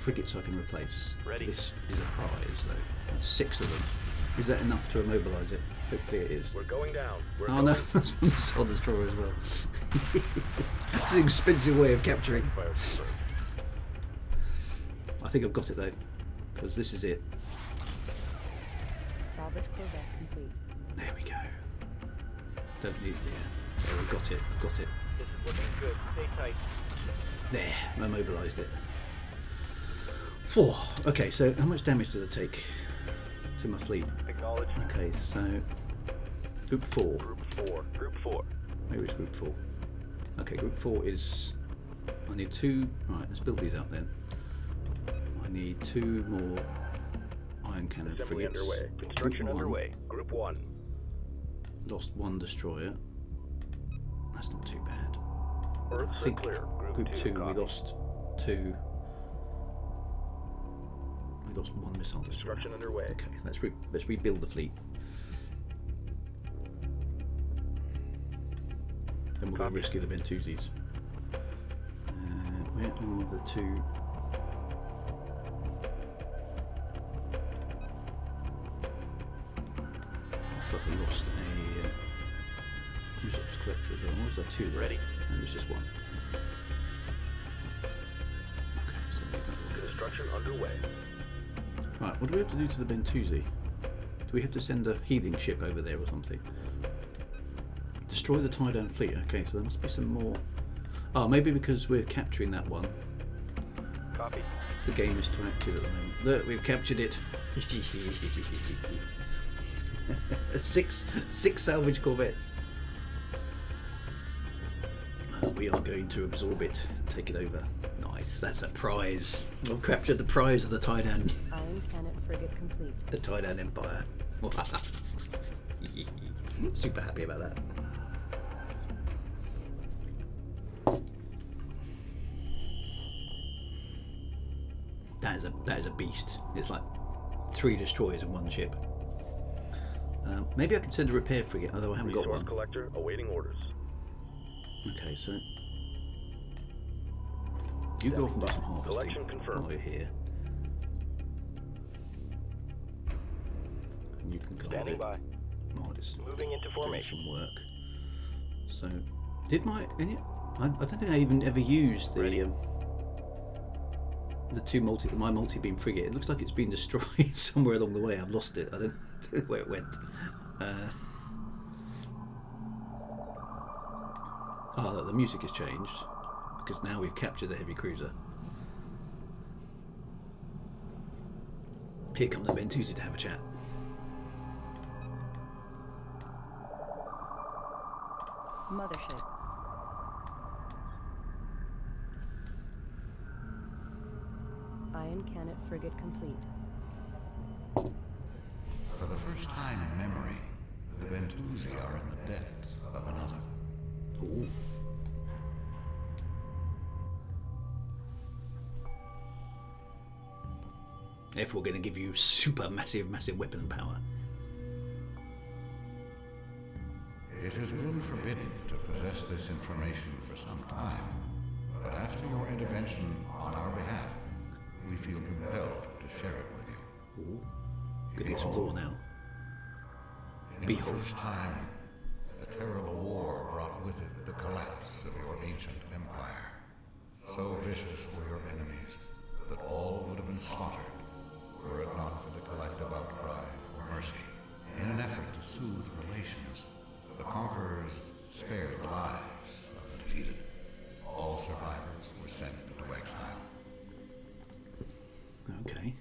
Frigates I can replace. Ready. This is a prize though. 6 of them. Is that enough to immobilise it? Hopefully it is. We're going down. We're Oh going no, that's from the Missile Destroyer as well. It's an expensive way of capturing. Fire confirmed. I think I've got it though, because this is it. Salvage corvette complete. There we go. Don't need, yeah. There, we've got it. I've got it. This is looking good. Stay tight. There, I immobilised it. Whew. Okay, so how much damage did I take to my fleet? Acknowledge. Okay, so group 4. Group 4. Group 4. Maybe it's group 4. Okay, group 4 is. I need 2. Right, let's build these up then. I need 2 more iron cannon Assembly frigates. underway. Construction Group 1, underway. Group 1. Lost 1 destroyer. That's not too bad. Earths I are think clear. group 2 we copy. lost 2. We lost 1 missile destroyer. Construction underway. Okay, let's rebuild the fleet. Then we'll go Copy. rescue the Ventuzis. Where are the 2? Looks like I lost a resource collector as well. What was there 2 there? Ready. No, there's just 1. Okay, so leave that one. Construction underway. Right, what do we have to do to the Bentusi? Do we have to send a healing ship over there or something? Destroy the Taiidan fleet. Okay, so there must be some more. Oh, maybe because we're capturing that one. Copy. The game is too active at the moment. Look, we've captured it. 6 salvage corvettes. We are going to absorb it, take it over. Nice, that's a prize. We've captured the prize of the Taiidan, Iron cannon frigate complete. the Taiidan Empire. Super happy about that. That is a beast. It's like 3 destroyers in 1 ship. Maybe I can send a repair frigate, although I haven't got Resource one. collector awaiting orders. Okay, so you go off and do some harvesting Collection confirmed. while you're here. And you can guard Standing it. by. While it's Moving into doing formation. some work. So, did my I don't think I even ever used the 2 my multi-beam frigate. It looks like it's been destroyed somewhere along the way. I've lost it. I don't know where it went. Look, the music has changed because now we've captured the heavy cruiser. Here come the Ventusi to have a chat. Mothership. Iron cannon frigate complete. For the first time in memory, the Ventusi are in the debt of another. Ooh. If we're going to give you super massive weapon power. It has been forbidden to possess this information for some time, but after your intervention on our behalf, we feel compelled to share it with you. Ooh. Gonna get some lore now. In the first time, a terrible war brought with it the collapse of your ancient empire. So vicious were your enemies that all would have been slaughtered were it not for the collective outcry for mercy. In an effort to soothe relations, the conquerors spared the lives of the defeated. All survivors were sent into exile. Okay.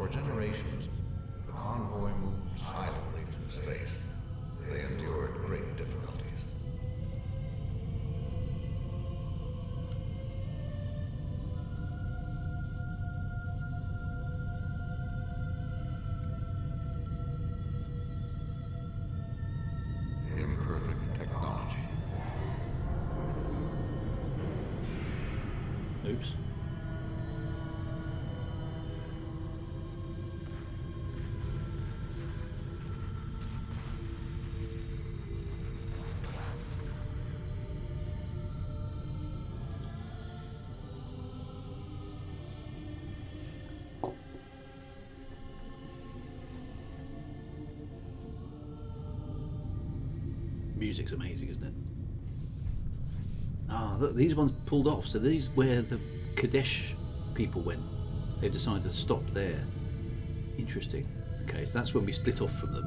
For generations, the convoy moved silently through space. They endured great difficulties. Imperfect technology. Oops. Music's amazing, isn't it? Ah, look, these ones pulled off. So these where the Kadesh people went. They decided to stop there. Interesting. Okay, so that's when we split off from them.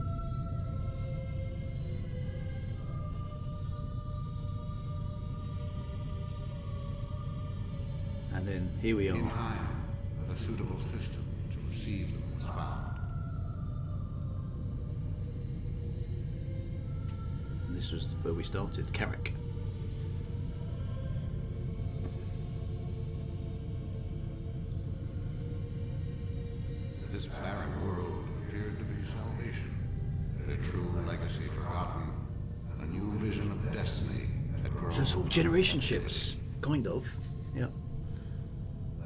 And then here we are. In time, a suitable system to receive them was found. This was where we started, Carrick. This barren world appeared to be salvation. Their true legacy forgotten. A new vision of destiny had grown. So sort of generation ships, kind of. Yeah.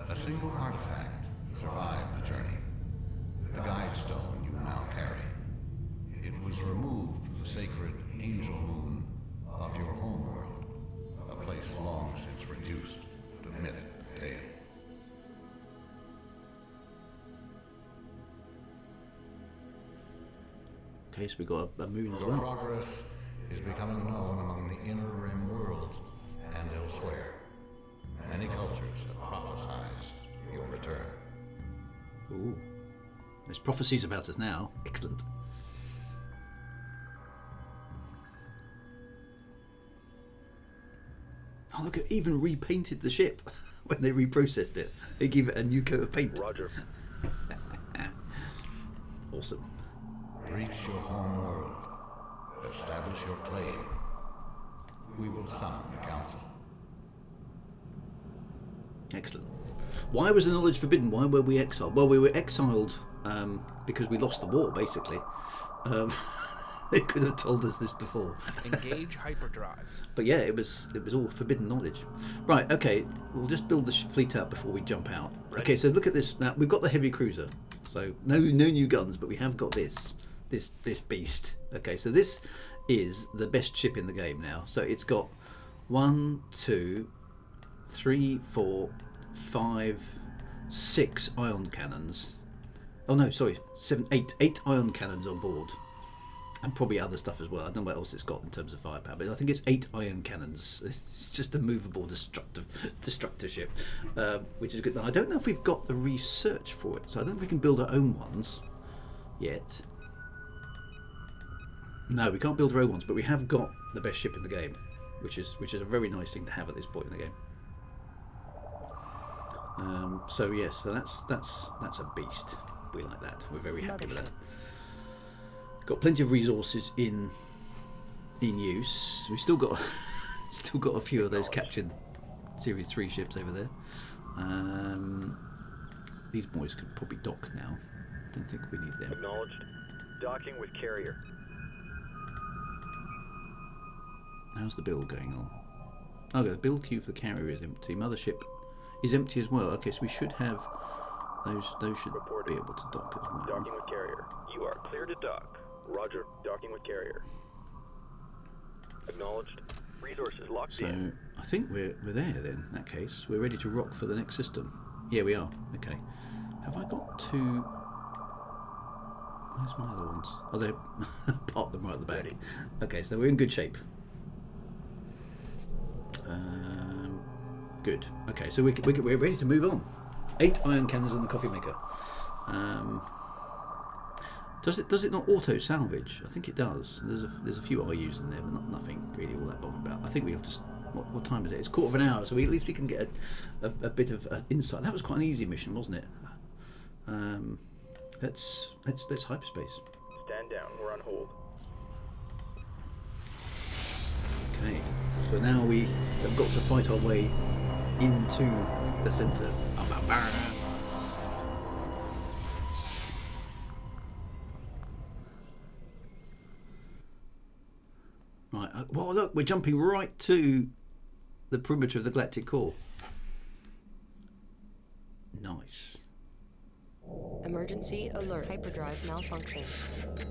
A single artifact survived the journey. The guide stone you now carry. It was removed from the sacred angel moon of your homeworld, a place long since reduced to myth and tale. Okay, so we got a moon as Your well. progress is becoming known among the inner rim worlds and elsewhere. Many cultures have prophesized your return. Ooh. There's prophecies about us now. Excellent. Oh, look, it even repainted the ship when they reprocessed it. They gave it a new coat of paint. Roger. Awesome. Reach your home world. Establish your claim. We will summon the council. Excellent. Why was the knowledge forbidden? Why were we exiled? Well, we were exiled because we lost the war, basically. They could have told us this before. Engage hyperdrive. But yeah, it was all forbidden knowledge. Right, okay, we'll just build the fleet out before we jump out. Ready. Okay, so look at this. Now, we've got the heavy cruiser. So no new guns, but we have got this beast. Okay, so this is the best ship in the game now. So it's got 1, 2, 3, 4, 5, 6 ion cannons. Oh no, sorry, 8 ion cannons on board. And probably other stuff as well. I don't know what else it's got in terms of firepower, but I think it's 8 ion cannons. It's just a movable destructor ship, which is good. Now, I don't know if we've got the research for it, so I don't know if we can build our own ones yet. No, we can't build our own ones, but we have got the best ship in the game, which is a very nice thing to have at this point in the game. So yes, so that's a beast. We like that. We're very happy with that. Got plenty of resources in use. We've still got a few of those captured Series 3 ships over there. These boys could probably dock now. Don't think we need them. Acknowledged. Docking with carrier. How's the build going on? Okay, the build queue for the carrier is empty. Mothership is empty as well. Okay, so we should have those should be able to dock as well. Docking with carrier. You are clear to dock. Roger. Docking with carrier. Acknowledged. Resources locked in. So I think we're there then. In that case, we're ready to rock for the next system. Yeah, we are. Okay. Have I got two? Where's my other ones? Oh, they're part them right at the back. Ready. Okay, so we're in good shape. Good. Okay, so we're ready to move on. 8 iron cannons on the coffee maker. Does it not auto salvage? I think it does. There's a few IUs in there, but nothing really all that bothered about. I think we'll just. What time is it? It's 1/4 hour, so at least we can get a bit of insight. That was quite an easy mission, wasn't it? Let's hyperspace. Stand down. We're on hold. Okay, so now we have got to fight our way into the centre. Right, well look, we're jumping right to the perimeter of the Galactic core. Nice. Emergency alert. Hyperdrive malfunction.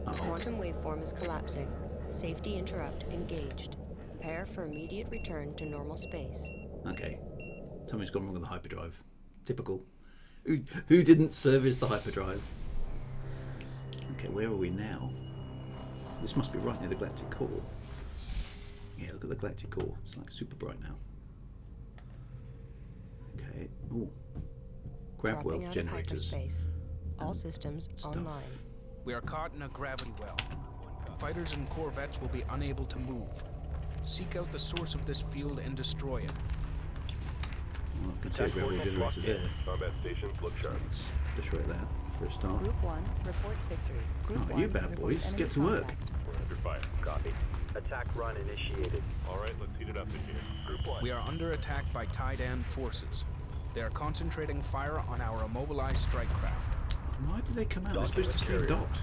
Quantum waveform is collapsing. Safety interrupt engaged. Prepare for immediate return to normal space. Okay. Something's gone wrong with the hyperdrive. Typical. Who didn't service the hyperdrive? Okay, where are we now? This must be right near the Galactic core. Yeah, look at the Galactic core. It's like super bright now. Okay. Ooh. Grav well generators. Hyperspace. All systems online. We are caught in a gravity well. Fighters and corvettes will be unable to move. Seek out the source of this field and destroy it. Well, I can see a grav well generator there. Combat stations look sharp. Let's destroy that for a start. Group 1 reports victory. Group Oh, 1 you bad reports boys, enemy get to work. contact. We're under fire. Copy. Attack run initiated. All right, let's heat it up in here. Group 1. We are under attack by Taiidan forces. They are concentrating fire on our immobilized strike craft. Why did they come out? They're supposed to stay docked.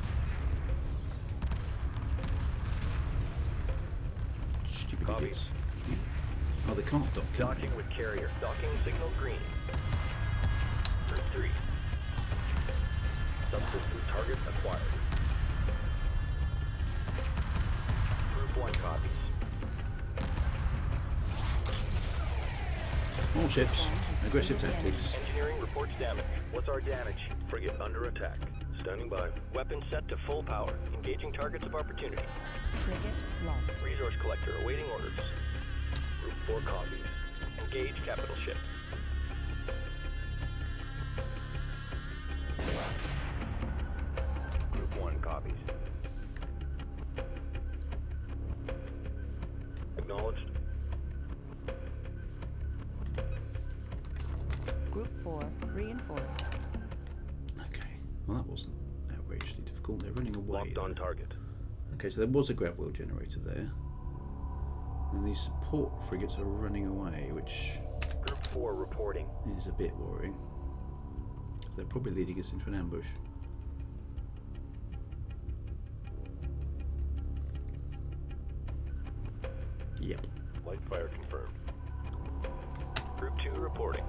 Stupid Copy. idiots. Oh, they can't dock, can Docking with carrier. Docking signal green. Group 3. Subsystem target acquired. Group 1 copies. they? All ships. Aggressive tactics. Engineering reports damage. What's our damage? Frigate under attack. Standing by. Weapons set to full power. Engaging targets of opportunity. Frigate lost. Resource collector awaiting orders. Group 4 copies. Engage capital ship. Group 1 copies. Acknowledged. Group 4 reinforced. Okay. Well, that wasn't outrageously difficult. They're running away. Locked on target. Okay, so there was a grav wheel generator there. And these support frigates are running away, which Group 4 reporting. is a bit worrying. They're probably leading us into an ambush. Yep. Light fire confirmed. Group 2 reporting.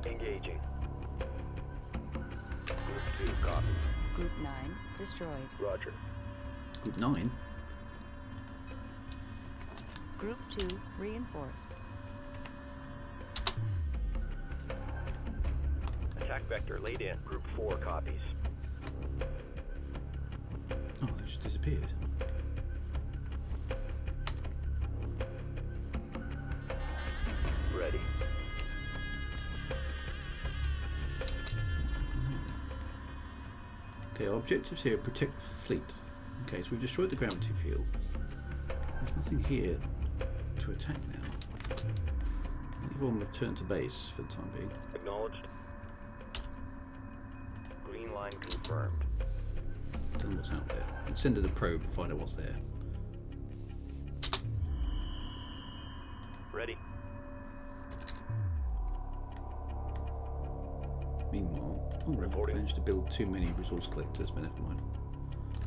Engaging. Group 2 copy. Group 9 destroyed. Roger. Group 9. Group 2 reinforced. Attack vector laid in. Group 4 copies. Oh, they just disappeared. Ready. Okay, our objectives here are protect the fleet. Okay, so we've destroyed the gravity field. There's nothing here to attack now. Everyone will return to base for the time being. Acknowledged. Green line confirmed. Don't know what's out there. Let's send in a probe and find out what's there. Ready. Meanwhile, I Reporting. managed to build too many resource collectors, but never mind.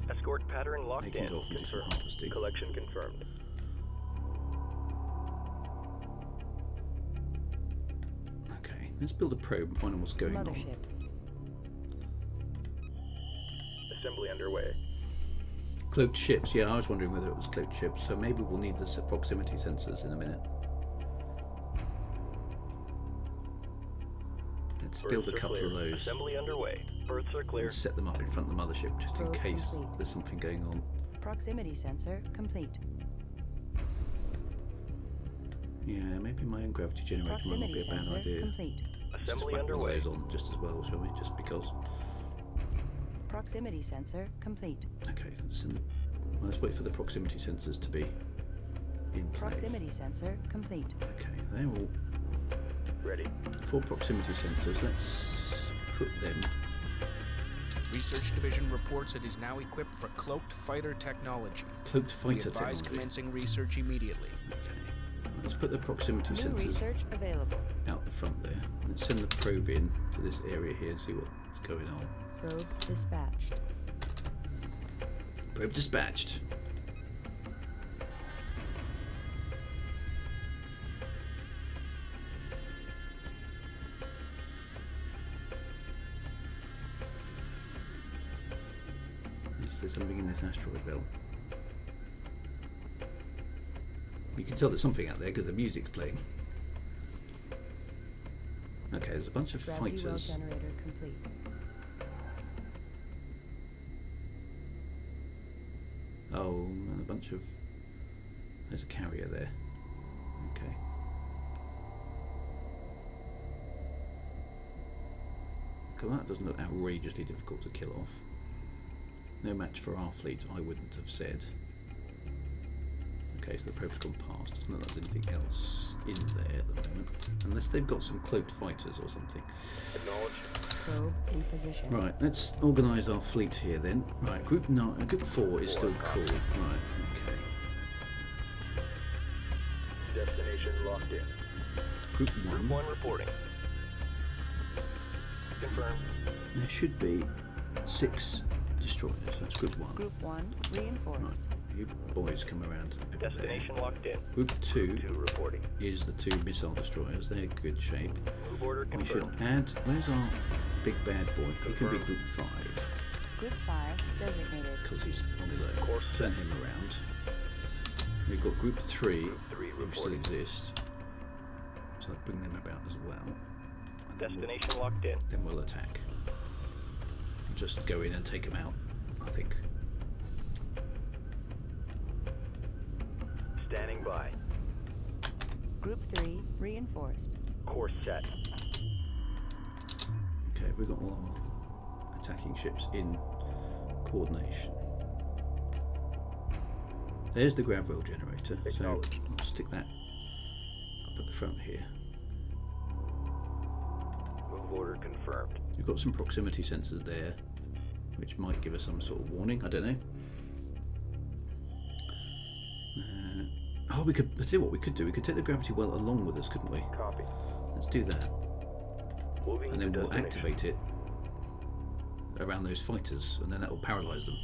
Escort pattern locked They can in. go off and do some Confirmed. harvesting. Collection confirmed. Okay, let's build a probe and find out what's going on. Mothership. Assembly underway. Cloaked ships, yeah, I was wondering whether it was cloaked ships, so maybe we'll need the proximity sensors in a minute. Let's build a Berths are couple of clear. those Assembly underway. Berths are clear. and set them up in front of the mothership just in Probe case complete. there's something going on. Proximity sensor complete. Yeah, maybe my own gravity generator might not Proximity be a bad sensor idea. complete. Let's just Assembly whack one of underway. those on just as well, shall we? Just because. Proximity sensor complete. Okay, let's wait for the proximity sensors to be in place. Proximity sensor complete. Okay, they're all Ready. 4 proximity sensors. Let's put them. Research Division reports it is now equipped for cloaked fighter technology. Cloaked We fighter advise technology. commencing research immediately. Okay. Let's put the proximity New sensors research available. out the front there. Let's send the probe in to this area here and see what's going on. Probe dispatched. Probe dispatched. Is there something in this asteroid belt? You can tell there's something out there because the music's playing. Okay, there's a bunch of Gravity well fighters. generator complete. Oh, and a bunch of... There's a carrier there. Okay. Well, that doesn't look outrageously difficult to kill off. No match for our fleet, I wouldn't have said. Okay, so the probe's gone past. Doesn't look like there's anything else in there at the moment. Unless they've got some cloaked fighters or something. Acknowledged. Probe in position. Right, let's organise our fleet here then. Right, group 4 is still cool. Right, okay. Destination locked in. Group Group 1. 1 reporting. Confirmed. There should be 6 destroyers. That's group 1. Group 1 reinforced. Right, you boys come around over there. Destination locked in. Group 2 2 reporting. is the 2 missile destroyers. They're good shape. Move order We should confirmed. add... Where's our big bad boy? He can be Confirmed. group 5. Group 5 designated. Because he's on his own. Course Turn him around. We've got group 3 Group 3 who still reporting. exist. So bring them about as well. And then Destination locked in. then we'll attack. Just go in and take them out, I think. Standing by. Group 3 reinforced. Course set. Okay, we've got all our attacking ships in coordination. There's the grav wheel generator, so Acknowledged. I'll stick that up at the front here. Move order confirmed. We've got some proximity sensors there, which might give us some sort of warning. I don't know. Oh, we could. Let's see what we could do. We could take the gravity well along with us, couldn't we? Copy. Let's do that, Moving and to then we'll destination. activate it around those fighters, and then that will paralyze them.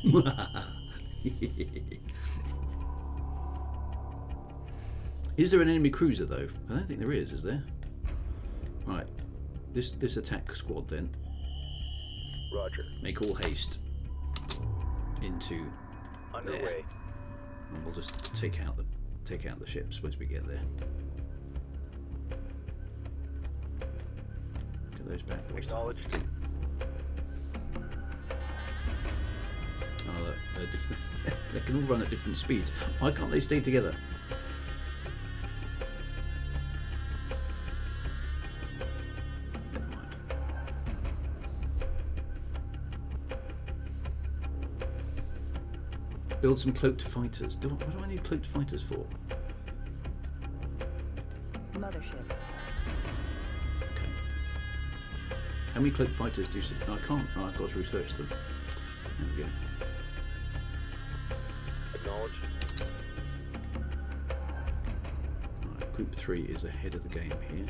Is there an enemy cruiser though? I don't think there is there? Right. This attack squad then. Roger. Make all haste into Underway. there, and we'll just take out the ships once we get there. Get those bad boys. Acknowledged. Oh, look, they're different. They can all run at different speeds. Why can't they stay together? Never mind. Build some cloaked fighters. What do I need cloaked fighters for? Mothership. Okay. How many cloaked fighters do you... I can't. Oh, I've got to research them. There we go. Acknowledged. Right, group 3 is ahead of the game here.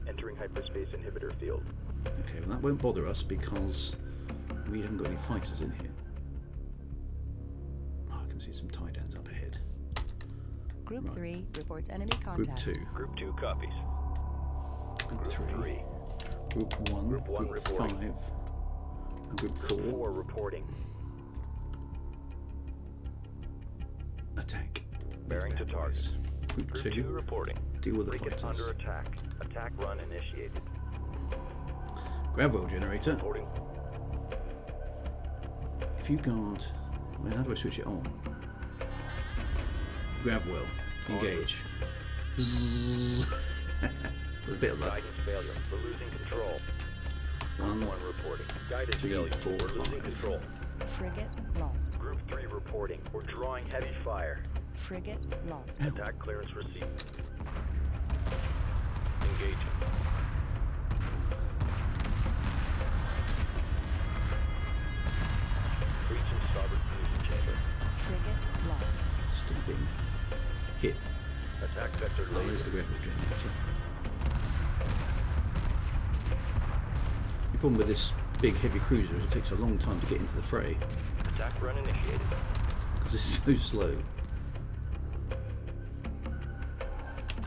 Entering hyperspace inhibitor field. Okay, well that won't bother us because we haven't got any fighters in here. Oh, I can see some Taidans up ahead. Group Right. 3 reports enemy Group contact. 2, Group 2 copies. Group Group 3, 3. Group 1, Group 1 Group reporting. 5, and Group Group 4. 4 reporting. Attack. Bearing to Bad target. boys. Group Group 2, 2 reporting. deal with the Frigate fighters. under attack. Attack run initiated. Gravel generator. Reporting. If you guard... Well, how do I switch it on? Gravwell. Engage. Bzzz. With a bit of luck. Guidance failure. We're losing control. 1, 1 reporting. Guidance 2, failure. 4, We're losing 5. control. Frigate lost. Group 3 reporting. We're drawing heavy fire. Frigate lost. Ow. Attack clearance received. Engaging. the record generator. The problem with this big heavy cruiser is it takes a long time to get into the fray. Attack run initiated. Because it's so slow.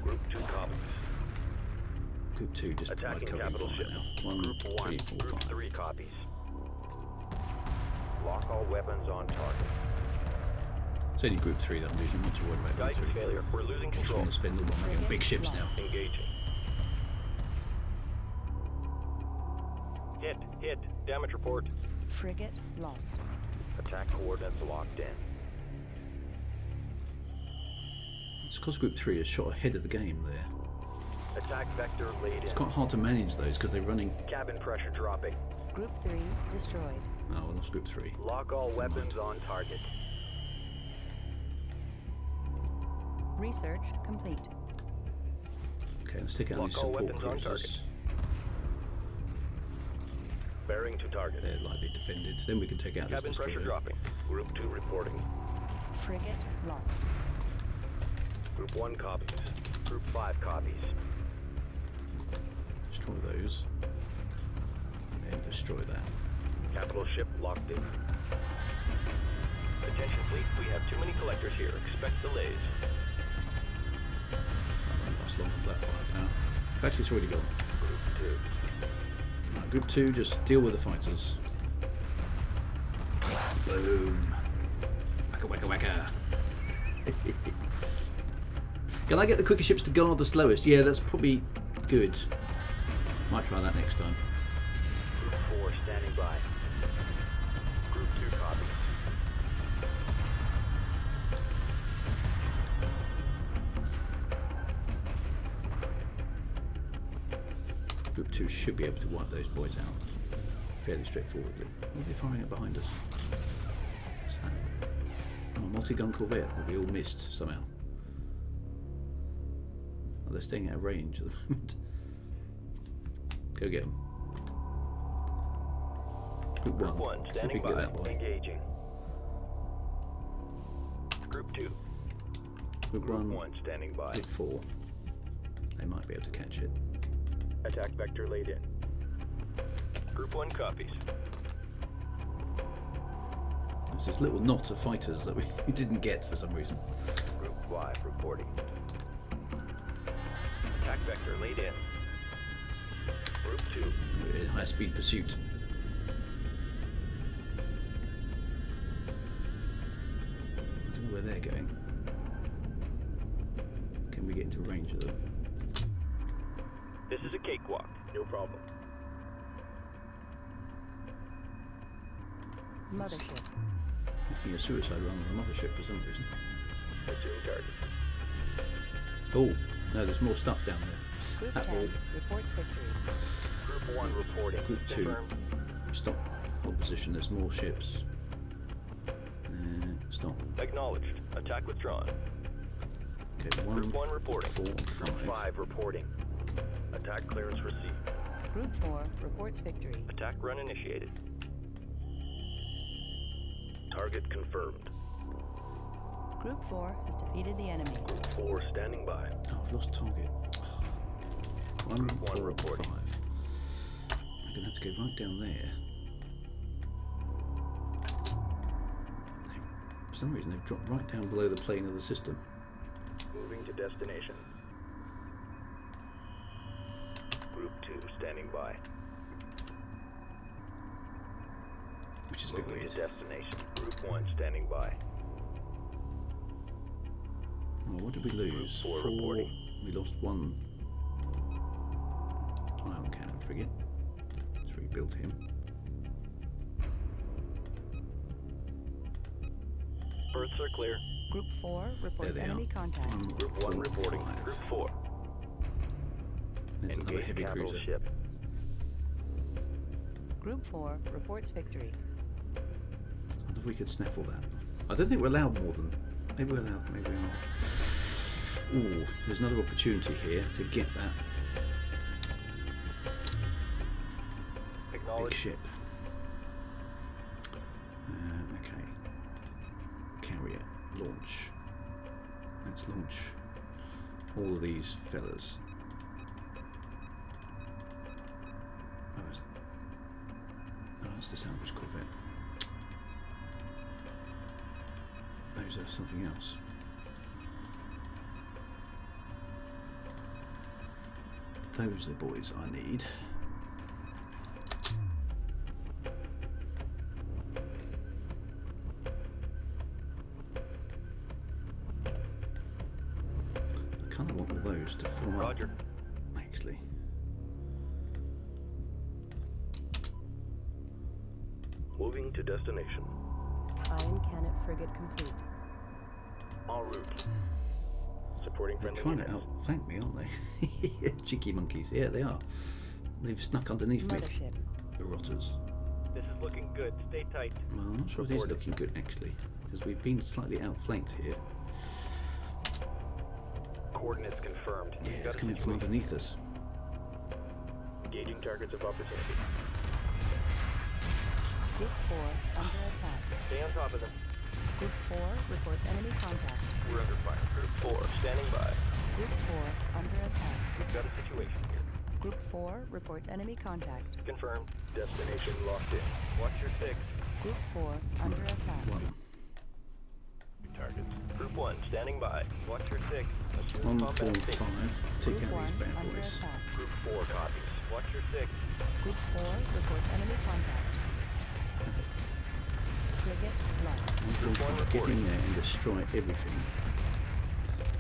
Group 2 copies. Group 2 just provide Attacking covering capital fire ship. now. 1, Group 1. 3, 4, Group 5. 3 copies. Lock all weapons on target. It's only Group 3 that I'm losing. I'm not too worried about Group Guidance 3. failure. We're losing Just control. want to spend all my money on big ships now. Engaging. Hit. Damage report. Frigate lost. Attack coordinates locked in. It's because Group 3 is shot ahead of the game there. Attack vector laid It's in. quite hard to manage those because they're running... Cabin pressure dropping. Group 3 destroyed. Oh, I lost Group 3. Lock all weapons on target. Research complete. Okay, let's take out Lock these all support weapons on cruisers. Bearing to target. They're lightly defended. Then we can take out Cabin this pressure destroyer. dropping. Group 2 reporting. Frigate lost. Group 1 copies. Group 5 copies. Destroy those. And then destroy that. Capital ship locked in. Attention fleet, we have too many collectors here. Expect delays. That won't last long on that firepower. Actually, it's already gone. Group 2. Right, Group 2, just deal with the fighters. Boom. Wacka wacka wacka. Can I get the quicker ships to guard the slowest? Yeah, that's probably good. Might try that next time. Group 4 standing by. Group 2 copies. Group 2 should be able to wipe those boys out fairly straightforwardly. What are they firing at behind us? What's that? Oh, a multi-gun corvette that we all missed somehow. Oh, they're staying out of range at the moment. Go get them. Group 1. Group 1 See if we standing can get by. that boy. Engaging. Group 2. Group Group 1. 1 standing by. Group 4. They might be able to catch it. Attack vector laid in. Group 1 copies. There's this little knot of fighters that we didn't get for some reason. Group 5 reporting. Attack vector laid in. Group 2. We're in high-speed pursuit. I don't know where they're going. Can we get into range of them? This is a cakewalk. No problem. Mothership. Making a suicide run on the mothership for some reason. Assume target. Oh, no, there's more stuff down there. Group That 10 will reports victory. Group 1 reporting. Group 2. Confirmed. Stop. Hold position, there's more ships. Stop. Acknowledged. Attack withdrawn. Okay, 1, Group 1 reporting. 4, and Group 5. 5 reporting. Attack clearance received. Group 4 reports victory. Attack run initiated. Target confirmed. Group 4 has defeated the enemy. Group 4 standing by. Oh, I've lost target. 1, Group 1 4, reporting. 5. I'm going to have to go right down there. For some reason, they've dropped right down below the plane of the system. Moving to destination. Group 2 standing by. Which is a bit Moving weird. to destination. Group 1 standing by. Oh, what did we lose? Group 4 reporting. We lost 1 ion cannon frigate. Let's rebuild him. Berths are clear. Group 4 reports they enemy are. contact. Group 1 reporting. 5. Group 4. There's another Engage heavy capital cruiser. ship. Group 4 reports victory. I wonder if we could snaffle that. I don't think we're allowed more than... Maybe we're allowed, maybe we're not. Ooh, there's another opportunity here to get that big Acknowledged. ship. Okay. Carrier. Launch. Let's launch all of these fellas. Oh, it's the salvage corvette. Those are something else. Those are the boys I need. I kind of want all those to form up. Roger. Actually. Moving to destination. Iron cannon frigate complete. En route. Supporting They're friendly trying to units. outflank me, aren't they? Cheeky monkeys. Yeah, they are. They've snuck underneath me. Mothership. The rotters. This is looking good. Stay tight. Well, I'm not sure it is looking good actually, because we've been slightly outflanked here. Coordinates confirmed. Yeah, Got it's a coming from situation. underneath us. Engaging targets of opportunity. Group 4 under attack. Stay on top of them. Group 4 reports enemy contact. We're under fire. Group 4, standing by. Group 4 under attack. We've got a situation here. Group 4 reports enemy contact. Confirmed. Destination locked in. Watch your 6. Group 4 under attack. One. Targets. Group 1, standing by. Watch your 6. Assume 1, 4, combat and state. 5. Take Group out 1 these bad under boys. attack. Group 4 copies. Watch your 6. Group 4 reports enemy contact. Frigate lost. 1, 4, 5. Get in there and destroy everything.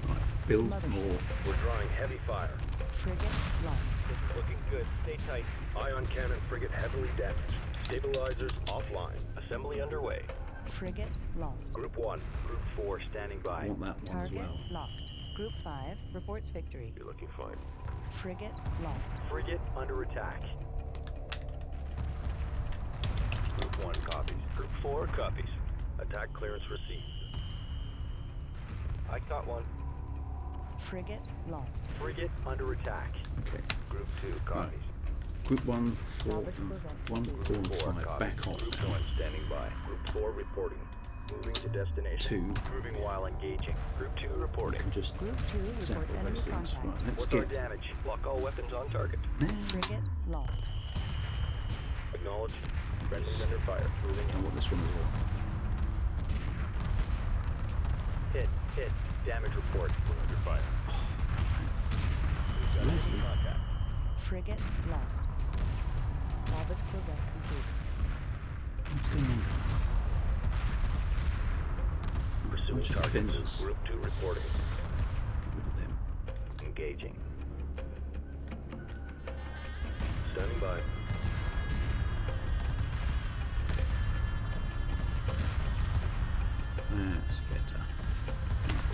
Right, build more. We're drawing heavy fire. Frigate lost. This is looking good. Stay tight. Ion cannon frigate heavily damaged. Stabilizers offline. Assembly underway. Frigate lost. Group 1. Group 4 standing I by. want that one as Target well. locked. Group 5 reports victory. You're looking fine. Frigate lost. Frigate under attack. Group 1 copies. Group 4 copies. Attack clearance received. I caught one. Frigate lost. Frigate under attack. Okay. Group 2 copies. Group 1, 4, Salvage and corvette 1, 4, and 4 5. copies. Back off Group now. 1 standing by. Group 4 reporting. Moving to destination. 2. Moving while engaging. Group 2 We reporting. can just Group 2 zap reports all enemy those things. contact. Right, let's What's our get. damage? Lock all weapons on target. Frigate lost. Acknowledged. Friendly's under fire. Moving I on. want this one as well. Hit. Damage report. We're under fire. We've got Loads of enemy them. contact. Frigate lost. Salvage corvette complete. What's going on down Pursuing bunch of targets. defenders. Group 2 reporting. there? Get rid of them. Engaging. Standing by. That's better.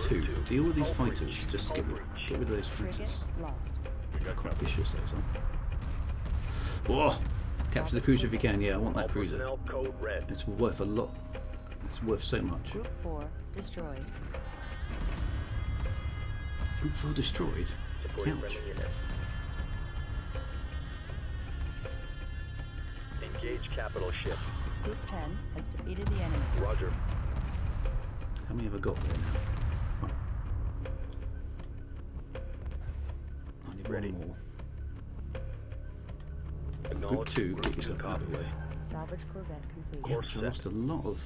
2. Deal with these fighters. Just get rid of those Frigate fighters. lost. They're quite vicious, those are. Oh! Capture the cruiser if you can. Yeah, I want that All cruiser. personnel code red. It's worth a lot. It's worth so much. Group 4 destroyed. Group 4 destroyed. Supporting Ouch. friendly units. Engage capital ship. Group 10 has defeated the enemy. Roger. How many have I got there now? Right. I need Ready. one more. Group Acknowledged. 2, Group get 2 yourself out of the way. Salvage corvette complete. Yeah, Course I lost a set. lot of.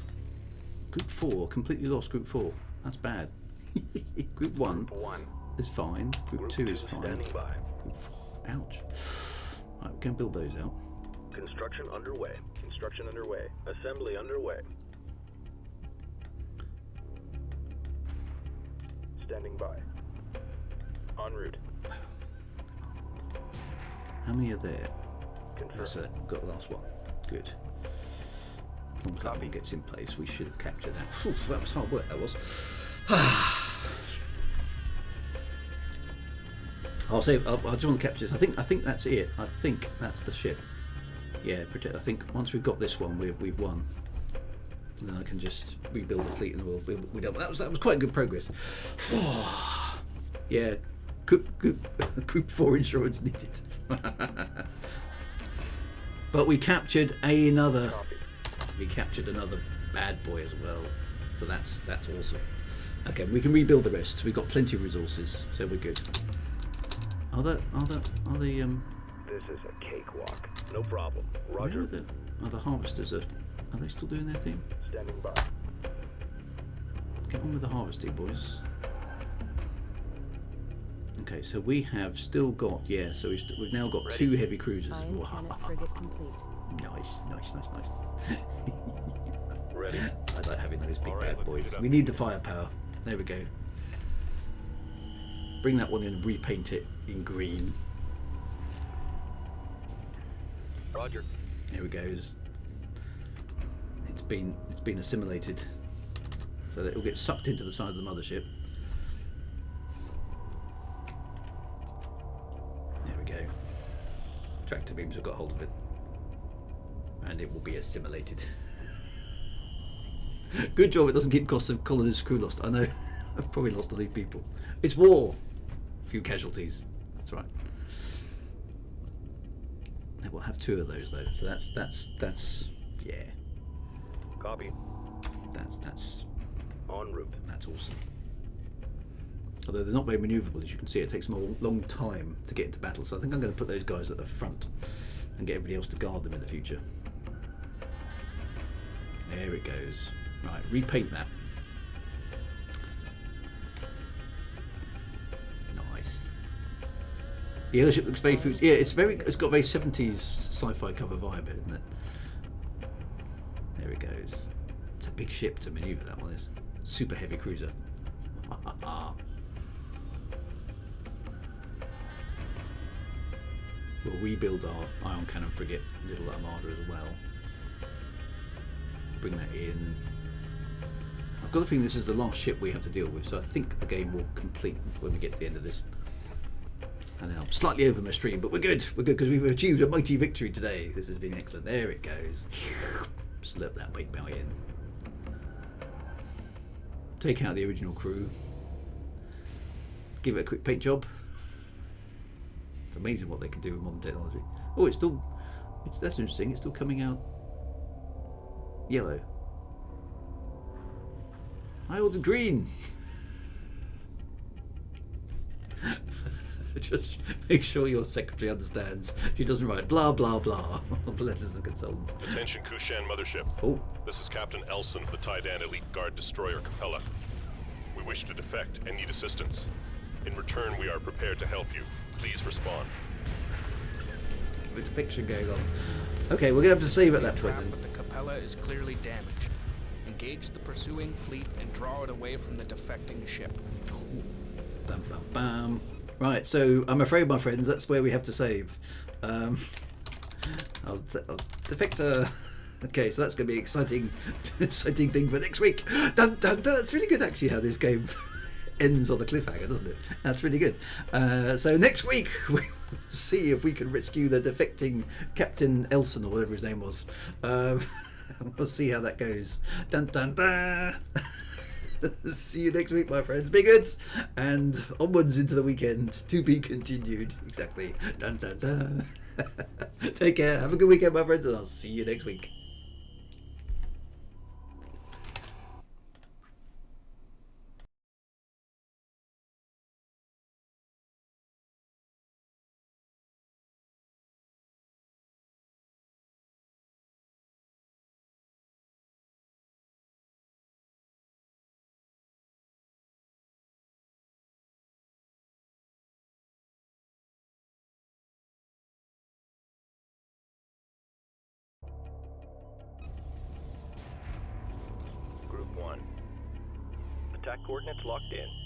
Group 4, completely lost Group 4. That's bad. Group 1 Group 1. is fine. Group 2 is fine. Standing by. Group 4, ouch. Right, we can build those out. Construction underway. Construction underway. Assembly underway. Standing by. En route. How many are there? Confirmed. That's it. Got the last one. Good. Once that one gets in place, we should have captured that. Phew, that was hard work, that was. I'll say, I just want to capture this. I think that's it. I think that's the ship. Yeah, I think once we've got this one, we've won. And then I can just rebuild the fleet, and that was quite good progress. Yeah, group 4 insurance needed. But we captured another. Copy. We captured another bad boy as well. So that's awesome. Okay, we can rebuild the rest. We've got plenty of resources, so we're good. Are the This is a cakewalk. No problem. where Roger. are the harvesters? Are they still doing their thing? Standing by. Get on with the harvesting, boys. Okay, so we have still got, yeah, so we've now got 2 heavy cruisers. Ion cannon frigate complete. Nice. Ready. I like having those big All right, bad let's boys. heat it up. We need the firepower. There we go. Bring that one in and repaint it in green. Roger. Here it goes. It's been assimilated, so that it will get sucked into the side of the mothership. There we go. Tractor beams have got hold of it, and it will be assimilated. Good job it doesn't keep costs of colonists' crew lost. I know. I've probably lost a few people. It's war. A few casualties. That's right. We'll have 2 of those though. So that's yeah. Copy. That's En route. That's awesome. Although they're not very manoeuvrable, as you can see, it takes them a long time to get into battle. So I think I'm going to put those guys at the front and get everybody else to guard them in the future. There it goes. Right, repaint that. Nice. The other ship looks very yeah, it's got very 70s sci-fi cover vibe, isn't it? There it goes. It's a big ship to manoeuvre, that one is. Super heavy cruiser. We'll rebuild our ion cannon frigate, little armada as well. Bring that in. I've got the feeling this is the last ship we have to deal with, so I think the game will complete when we get to the end of this. And then I'm slightly over my stream, but we're good because we've achieved a mighty victory today. This has been excellent. There it goes. Slurp that weight bow in. Take out the original crew. Give it a quick paint job. It's amazing what they can do with modern technology. Oh, that's interesting. It's still coming out yellow. I ordered green. Just make sure your secretary understands. She doesn't write blah blah blah on the letters of consultant. Attention Kushan Mothership. Oh. This is Captain Elson of the Taiidan Elite Guard Destroyer Capella. We wish to defect and need assistance. In return, we are prepared to help you. Please respond. With fiction going on. Okay, we're going to have to save at that point then. But the Capella is clearly damaged. Engage the pursuing fleet and draw it away from the defecting ship. Bam, bam, bam. Right, so I'm afraid, my friends, that's where we have to save. I'll defector. Okay, so that's going to be exciting thing for next week. Dun, dun, dun. That's really good, actually, how this game ends on a cliffhanger, doesn't it? That's really good. So next week we'll see if we can rescue the defecting Captain Elson or whatever his name was. We'll see how that goes. Dun dun dun. See you next week, my friends. Be good, and onwards into the weekend. To be continued. Exactly. Dun dun dun. Take care. Have a good weekend, my friends, and I'll see you next week. Group 1. Attack coordinates locked in.